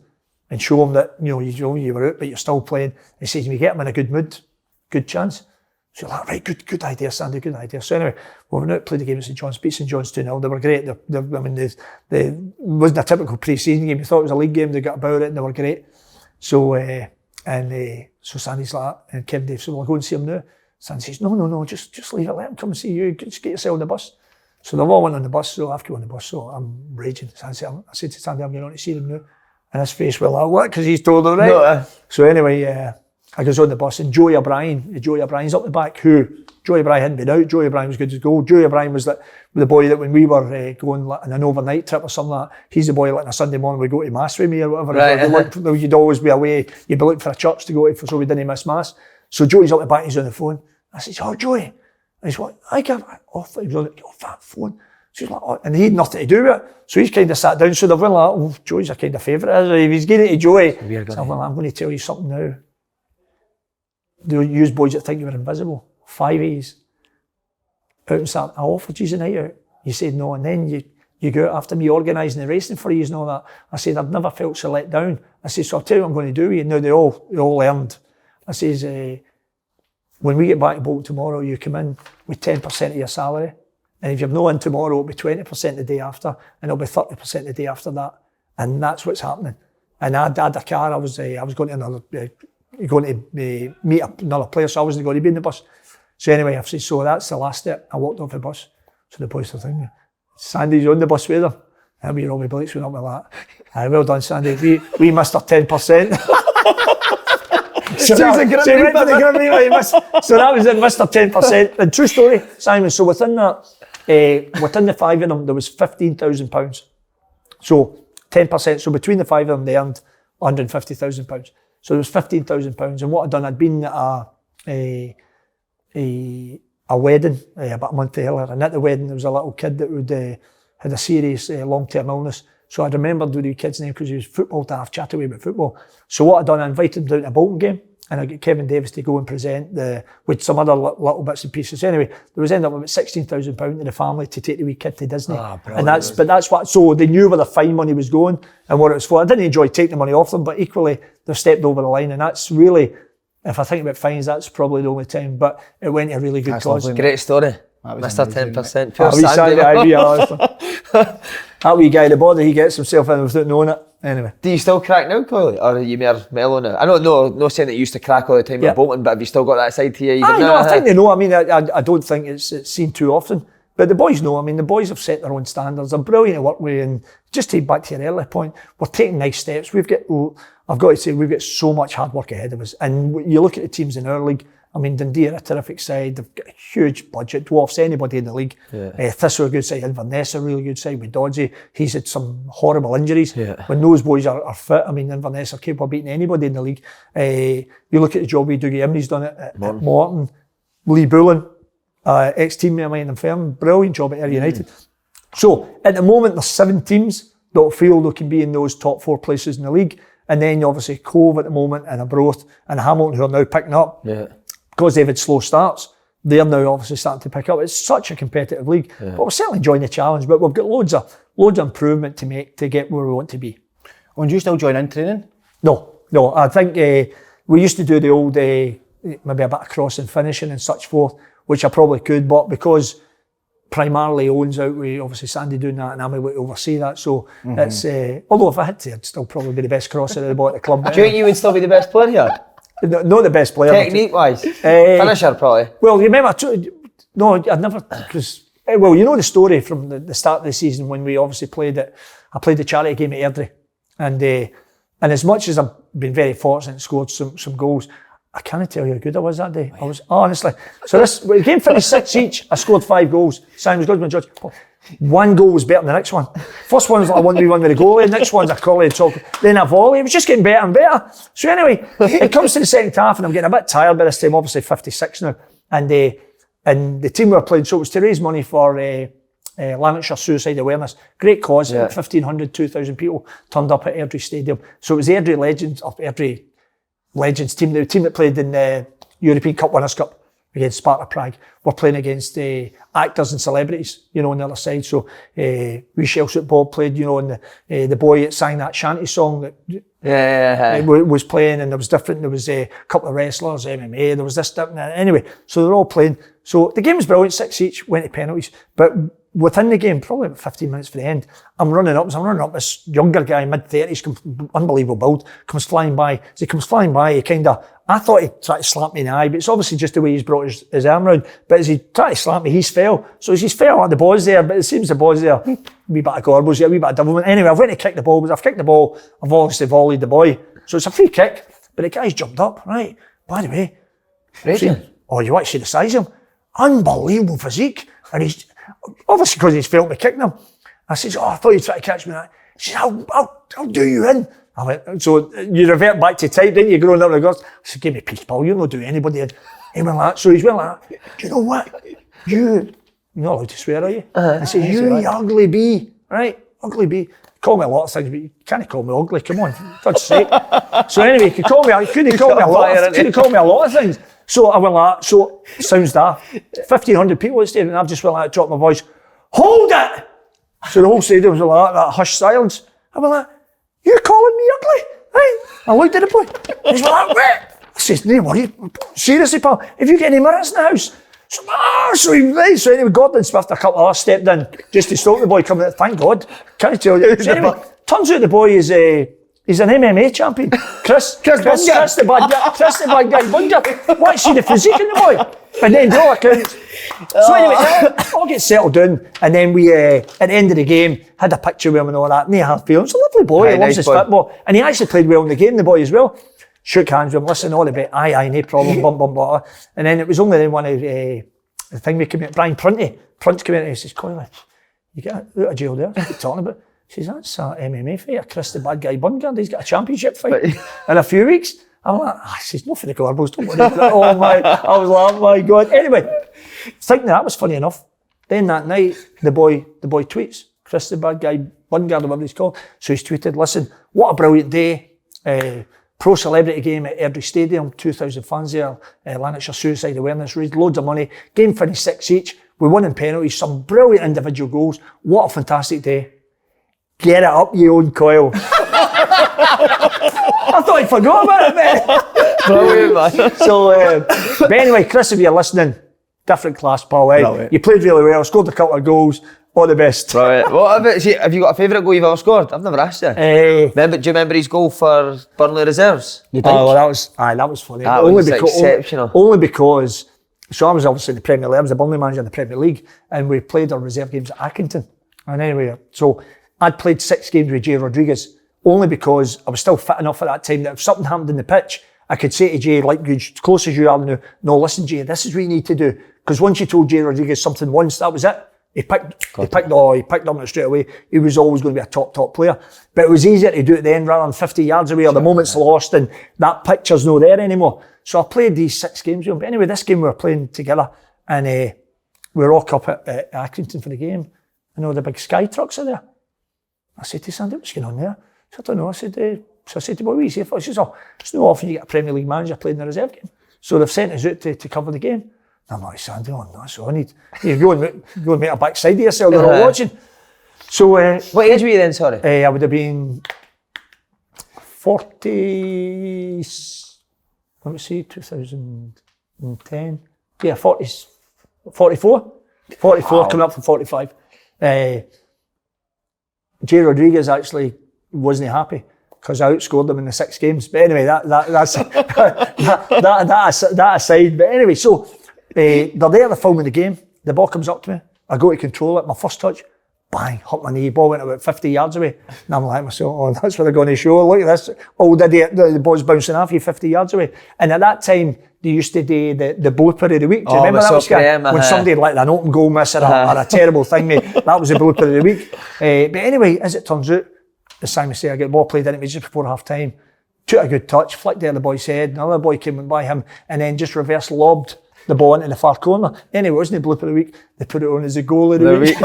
and show him that, you were out, but you're still playing. He says, if you get him in a good mood, good chance. So you're like, right, good idea, Sandy, good idea. So anyway, we went out and played the game at St John's, beat St John's 2-0. They were great. It wasn't a typical pre-season game. You thought it was a league game. They got about it and they were great. So Sandy's like, and Kevin Dave said, well, I'll go and see him now. Sandy says, no, just leave it, let him come and see you. Just get yourself on the bus. So they all went on the bus, so I've got on the bus, so I'm raging. I said to Sandy, I'm going on to see them now. And his face went like, what? Because he's told them, right? No, So anyway, I goes on the bus, and Joey O'Brien's up the back, Joey O'Brien hadn't been out, Joey O'Brien was good to go. Joey O'Brien was the boy that when we were going on an overnight trip or something like that, he's the boy like on a Sunday morning we go to Mass with me or whatever. Right. You'd always be away, you'd be looking for a church to go to so we didn't miss Mass. So Joey's up the back, he's on the phone. I said, oh, Joey. And he's like, I can't, off that phone. So he's like, oh, and he had nothing to do with it. So he's kind of sat down, so they've been like, oh, Joey's a kind of favourite. If he's getting to Joey, so I'm going to tell you something now. They use boys that think you were invisible. 5 A's. Out and start, I offered you a night out. You said no, and then you go out after me organising the racing for you and all that. I said, I've never felt so let down. I said, so I'll tell you what I'm going to do with you. Now they all learned. I says, when we get back to Bolton tomorrow, you come in with 10% of your salary. And if you're not in tomorrow, it'll be 20% the day after, and it'll be 30% the day after that. And that's what's happening. And I had a car, I was going to another... going to meet another player, so I wasn't going to be in the bus. So anyway, I've said, so that's the last step. I walked off the bus. So the boys are thinking, Sandy's on the bus with them. And we Robbie Blakes went up with that. Well done, Sandy. We missed our 10%. So that was it, missed our 10%. And true story, Simon, so within the 5 of them, there was £15,000. So 10%, so between the 5 of them, they earned £150,000. So there was £15,000, and what I'd done, I'd been at a wedding about a month earlier, and at the wedding there was a little kid that had a serious long-term illness. So I remembered the kid's name because he was football to have chat away about football. So what I'd done, I invited him down to a Bolton game, and I got Kevin Davis to go and present with some other little bits and pieces. Anyway, there was ended up about £16,000 to the family to take the wee kid to Disney. And that's what, so they knew where the fine money was going and what it was for. I didn't enjoy taking the money off them, but equally they've stepped over the line, and that's really, If I think about fines, that's probably the only time. But it went to a really good cause. lovely, Great story. Mr. 10%. Pure Sandy, Sandy. that wee guy, the body he gets himself in without knowing it. Anyway. Do you still crack now, Coyle? Or are you more mellow now? I don't know, no saying that you used to crack all the time at Bolton, but have you still got that side to you? I think they know. I mean, I don't think it's seen too often. But the boys know. I mean, the boys have set their own standards. They're brilliant to work with. And just to back to your earlier point, we're taking nice steps. I've got to say, we've got so much hard work ahead of us. And you look at the teams in our league, I mean, Dundee are a terrific side. They've got a huge budget, dwarfs anybody in the league. Thistle are a good side. Inverness are a really good side with Dodgy. He's had some horrible injuries. When those boys are fit, I mean, Inverness are capable of beating anybody in the league. You look at the job Dougie Imrie's done at Morton. Lee Bullen, ex-teammate of mine in Fern, brilliant job at Ayr United. So, at the moment, there's 7 teams that feel they can be in those top 4 places in the league. And then, obviously, Cove at the moment, and Arbroath, and Hamilton, who are now picking up. Because they've had slow starts, they're now obviously starting to pick up. It's such a competitive league. But we're certainly enjoying the challenge, but we've got loads of improvement to make to get where we want to be. And do you still join in training? No. I think we used to do the old, maybe a bit of crossing, finishing and such forth, which I probably could, but because primarily Owen's out with obviously Sandy doing that and I'm able to oversee that, so it's, although if I had to, I'd still probably be the best crosser of the ball at the club. Do you think you would still be the best player here? Not the best player. Technique-wise? Finisher, probably? Well, you remember, I'd never, because, well, you know the story from the start of the season when we obviously I played the charity game at Airdrie, and as much as I've been very fortunate and scored some goals, I can't tell you how good I was that day. I was, honestly. So the game finished 6 each, I scored 5 goals. Simon was good, my judge. 1 goal was better than the next one. First one was like a 1v1 with the goalie, next one's a collie and chocolate, then a volley. It was just getting better and better. So anyway, it comes to the second half and I'm getting a bit tired by this time, obviously 56 now. And the team we were playing, so it was to raise money for Lanarkshire Suicide Awareness. Great cause, 1,500, 2,000 people turned up at Airdrie Stadium. So it was the Airdrie Legends team, the team that played in the European Cup Winners' Cup against Sparta Prague. We're playing against actors and celebrities, on the other side. So Wilshere Bob played, and the boy that sang that shanty song that was playing, and there was different. There was a couple of wrestlers, MMA. There was this, that, and that. Anyway, so they're all playing. So the game was brilliant. 6 each, went to penalties, but within the game, probably about 15 minutes for the end, I'm running up. This younger guy, mid-30s, unbelievable build, comes flying by. As he comes flying by, I thought he tried to slap me in the eye, but it's obviously just the way he's brought his arm round. But as he tried to slap me, he's fell. So as he's fell, the ball's there, but it seems the ball's there. A wee bit of gorbles, a wee bit of devilment. Anyway, I've went to kick the ball, but I've kicked the ball, I've obviously volleyed the boy. So it's a free kick, but the guy's jumped up, right? By the way, you want to see the size of him? Unbelievable physique. And he's, obviously because he's felt me kicking him. I says, I thought you'd try to catch me. He says, I'll do you in. I went, so you revert back to type, didn't you, growing up in the girls? I said, give me peace, pal, you'll not do anybody in. He went like that. So he's went like that. Do you know what? You're not allowed to swear, are you? I said, you ugly bee, right? Ugly bee. Call me a lot of things, but you can't call me ugly, come on, for God's sake. So anyway, he could call me a lot of things. So I went like that, so it sounds daft. 1,500 people at the stadium, and I've just went like that, dropped my voice, hold it! So the whole stadium was like that hushed silence. I went like, you calling me ugly? Right? I looked at the boy, he's like, wait! I says, no worry, seriously pal, have you got any minutes in the house? So anyway, Gordon Swift, a couple of us stepped in just to stop the boy coming out, thank God, can't tell you. So anyway, turns out the boy is he's an MMA champion. Chris the bad guy, Bunger. Want to see the physique in the boy? And then all accounts. So anyway, all get settled down, and then we, at the end of the game, had a picture with him and all that, and he had feelings. He's a lovely boy, he loves his football, and he actually played well in the game, the boy as well. Shook hands with him, listen, all the bit, aye, no problem, blah. And then it was only then one of the thing we came in, Brian Prunt came in and he says, Coyle, you get out of jail there, what are you talking about? He says, that's an MMA fighter, Chris the bad guy Bungard, he's got a championship fight in a few weeks. I'm like, he says, no for the Gorbals, don't worry about that. Oh my, I was like, oh my God. Anyway, thinking that was funny enough. Then that night, the boy tweets, Chris the bad guy Bungard, or whatever he's called. So he's tweeted, listen, what a brilliant day. Pro celebrity game at Airdrie Stadium, 2,000 fans there, Lanarkshire Suicide Awareness, raised loads of money, game finished 6 each, we won in penalties, some brilliant individual goals, what a fantastic day. Get it up, you Owen Coyle. I thought he forgot about it, man. Brilliant, man. So, but anyway, Chris, if you're listening, different class, pal. You played really well, scored a couple of goals. All the best. Right. What about, have you got a favourite goal you've ever scored? I've never asked you. Do you remember his goal for Burnley Reserves? Oh, well, that was funny. That was exceptional. Only because, so I was obviously in the Premier League, I was the Burnley manager in the Premier League, and we played our reserve games at Accrington. And anyway, so I'd played 6 games with Jay Rodriguez, only because I was still fit enough at that time that if something happened in the pitch, I could say to Jay, like as close as you are now, no, listen, Jay, this is what you need to do. Because once you told Jay Rodriguez something once, that was it. He picked up on it straight away. He was always going to be a top player. But it was easier to do it then rather than 50 yards away, or the moment's lost and that picture's not there anymore. So I played these 6 games with him. But anyway, this game we were playing together, and we were all up at Accrington for the game. And all the big Sky trucks are there. I said to Sandy, what's going on there? So I don't know. I said to him, what are you here for? He says, it's no often you get a Premier League manager playing in the reserve game. So they've sent us out to cover the game. I'm like, Sandy, no, so I need you go and make a backside of yourself. They're all watching. So, what age were you then? Sorry, I would have been 40. Let me see, 2010. Yeah, 44. Wow. Coming up from 45. Jay Rodriguez actually wasn't happy because I outscored them in the 6 games. But anyway, that's that aside. But anyway, so. They're there, they're filming the game. The ball comes up to me. I go to control it. My first touch, bang, hit my knee. Ball went about 50 yards away. And I'm like myself, that's what they're going to show. Look at this old idiot. The ball's bouncing off you 50 yards away. And at that time, they used to do the blooper of the week. Do you remember that? Was when somebody like an open goal miss or a terrible thing, mate. That was the blooper of the week. But anyway, as it turns out, as Simon said, I get the ball played into me just before half time. Took a good touch, flicked down the boy's head. Another boy came by him and then just reverse lobbed the ball into the far corner. Anyway, it wasn't the blooper of the week. They put it on as a goal of the week.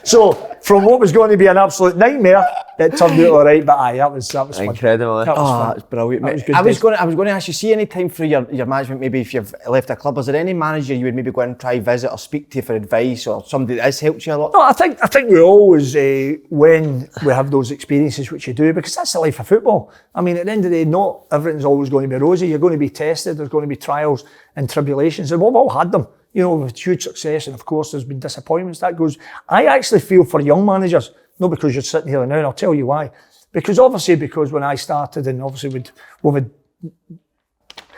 So, from what was going to be an absolute nightmare, it turned out all right. But that was fun. Incredible. That was fun. That's brilliant, mate. I was going to ask you, see any time through your management, maybe if you've left a club, is there any manager you would maybe go and try visit or speak to for advice, or somebody that has helped you a lot? No, I think we always, when we have those experiences, which you do, because that's the life of football. I mean, at the end of the day, not everything's always going to be rosy. You're going to be tested. There's going to be trials and tribulations, and we've all had them. You know, with huge success, and of course there's been disappointments. That goes. I actually feel for young managers, not because you're sitting here now, and I'll tell you why. Because when I started, and obviously with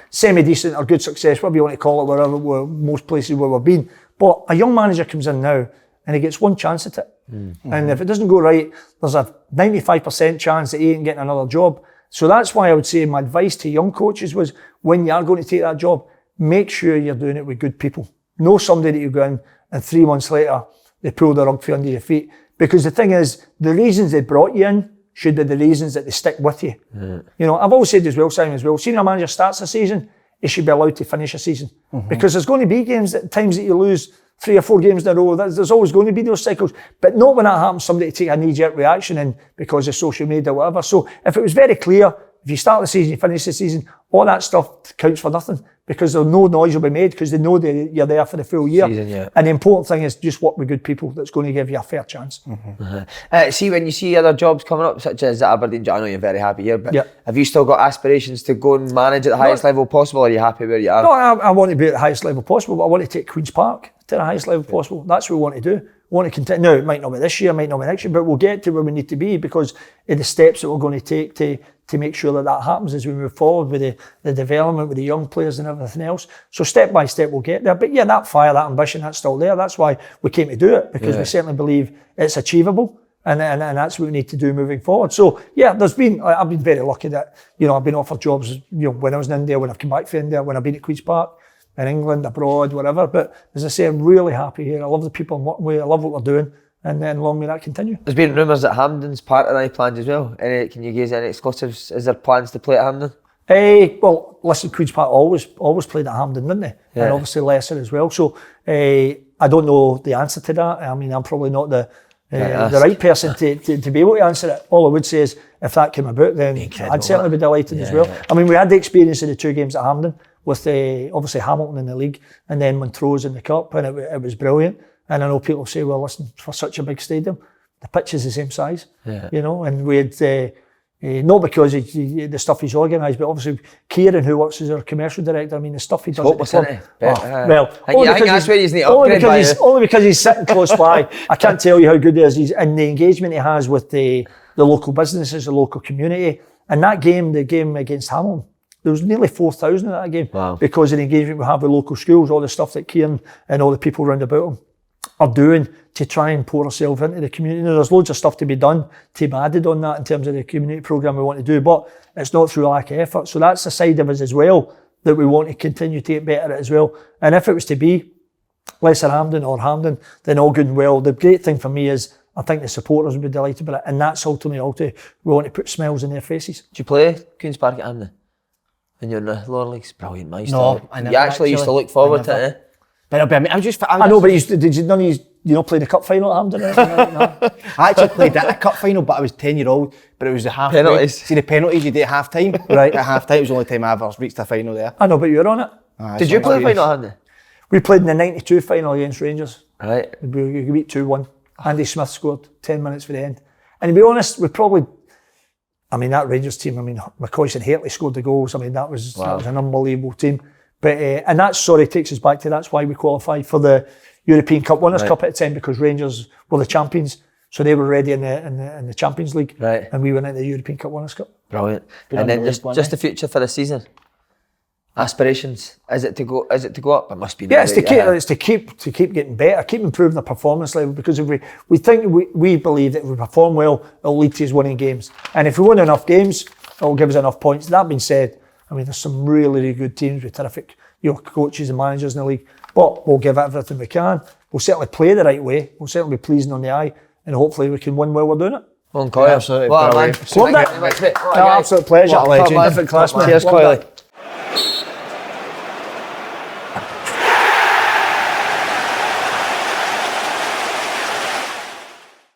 semi-decent or good success, whatever you want to call it, wherever most places where we've been. But a young manager comes in now, and he gets one chance at it. Mm-hmm. And if it doesn't go right, there's a 95% chance that he ain't getting another job. So that's why I would say my advice to young coaches was, when you are going to take that job, make sure you're doing it with good people. Know somebody that you go in, and 3 months later, they pull the rug from under your feet. Because the thing is, the reasons they brought you in should be the reasons that they stick with you. Mm. You know, I've always said as well, Simon, senior manager starts a season, he should be allowed to finish a season. Mm-hmm. Because there's going to be times that you lose 3 or 4 games in a row. There's always going to be those cycles. But not when that happens, somebody to take a knee-jerk reaction in because of social media or whatever. So if it was very clear, if you start the season, you finish the season, all that stuff counts for nothing, because there's no noise will be made because they know that you're there for the full year. Season, yeah. And the important thing is just work with good people that's going to give you a fair chance. Mm-hmm. See, when you see other jobs coming up, such as Aberdeen, I know you're very happy here, but have you still got aspirations to go and manage at the highest level possible, or are you happy where you are? No, I want to be at the highest level possible, but I want to take Queen's Park to the highest level possible. That's what we want to do. We want to continue. Now, it might not be this year, might not be next year, but we'll get to where we need to be because of the steps that we're going to take to make sure that happens as we move forward with the development, with the young players and everything else. So step by step we'll get there. But yeah, that fire, that ambition, that's still there. That's why we came to do it, because we certainly believe it's achievable. And that's what we need to do moving forward. So yeah, I've been very lucky that, I've been offered jobs, when I was in India, when I've come back from India, when I've been at Queen's Park, in England, abroad, whatever. But as I say, I'm really happy here. I love the people I'm working with. I love what we're doing. And then long may that continue. There's been rumours that Hampden's part of any plans as well. Can you give us any exclusives? Is there plans to play at Hampden? Well, listen, Queen's Park always played at Hampden, didn't they? Yeah. And obviously Leicester as well. So I don't know the answer to that. I mean, I'm probably not the right person to be able to answer it. All I would say is, if that came about, then I'd certainly be delighted as well. Yeah. I mean, we had the experience of the 2 games at Hampden with obviously Hamilton in the league and then Montrose in the cup, and it was brilliant. And I know people say, well, listen, for such a big stadium, the pitch is the same size, and we had Not because the stuff he's organised, but obviously Kieran, who works as our commercial director, I mean, the stuff he does hopeless, at the club. Well, I think that's where he's only because he's sitting close by. I can't tell you how good he is. He's in the engagement he has with the local businesses, the local community. And that game, the game against Hamilton, there was nearly 4,000 in that game. Wow. Because of the engagement we have with local schools, all the stuff that Kieran and all the people round about him are doing to try and pour ourselves into the community. Now, there's loads of stuff to be done, to be added on that in terms of the community programme we want to do, but it's not through lack of effort. So that's the side of us as well that we want to continue to get better at as well. And if it was to be Lesser Hampden or Hampden, then all good and well. The great thing for me is I think the supporters would be delighted with it, and that's ultimately all we want to put smiles in their faces. Do you play Queen's Park at Hampden? When you're in the lower leagues? Brilliant, nice. No, I never you actually used to look forward to it, eh? But I know, but did you none of you play the cup final at Hampden? I actually played at a cup final, but I was 10-year-old. But it was the half penalties. See the penalties you do at half time. Right. At half time, it was the only time I ever reached a final there. I know, but you were on it. Did you play the final at Hampden? We played in the '92 final against Rangers. Right. We beat 2-1. Andy Smith scored 10 minutes for the end. And to be honest, that Rangers team, McCoy and Hartley scored the goals. That was an unbelievable team. But and that takes us back to that's why we qualified for the European Cup Winners' Cup at the time, because Rangers were the champions, so they were already in the Champions League, right? And we went into the European Cup Winners' Cup. Brilliant. And then just the future for the season. Aspirations, is it to go up? It must be. Yeah, it's to keep getting better, keep improving the performance level, because if we believe that if we perform well, it'll lead to us winning games, and if we win enough games, it'll give us enough points. That being said, there's some really, really good teams with terrific coaches and managers in the league, but we'll give everything we can. We'll certainly play the right way. We'll certainly be pleasing on the eye, and hopefully we can win while we're doing it. Owen Coyle, absolutely. What a man. Absolute pleasure. What a legend. Cheers, Coyle.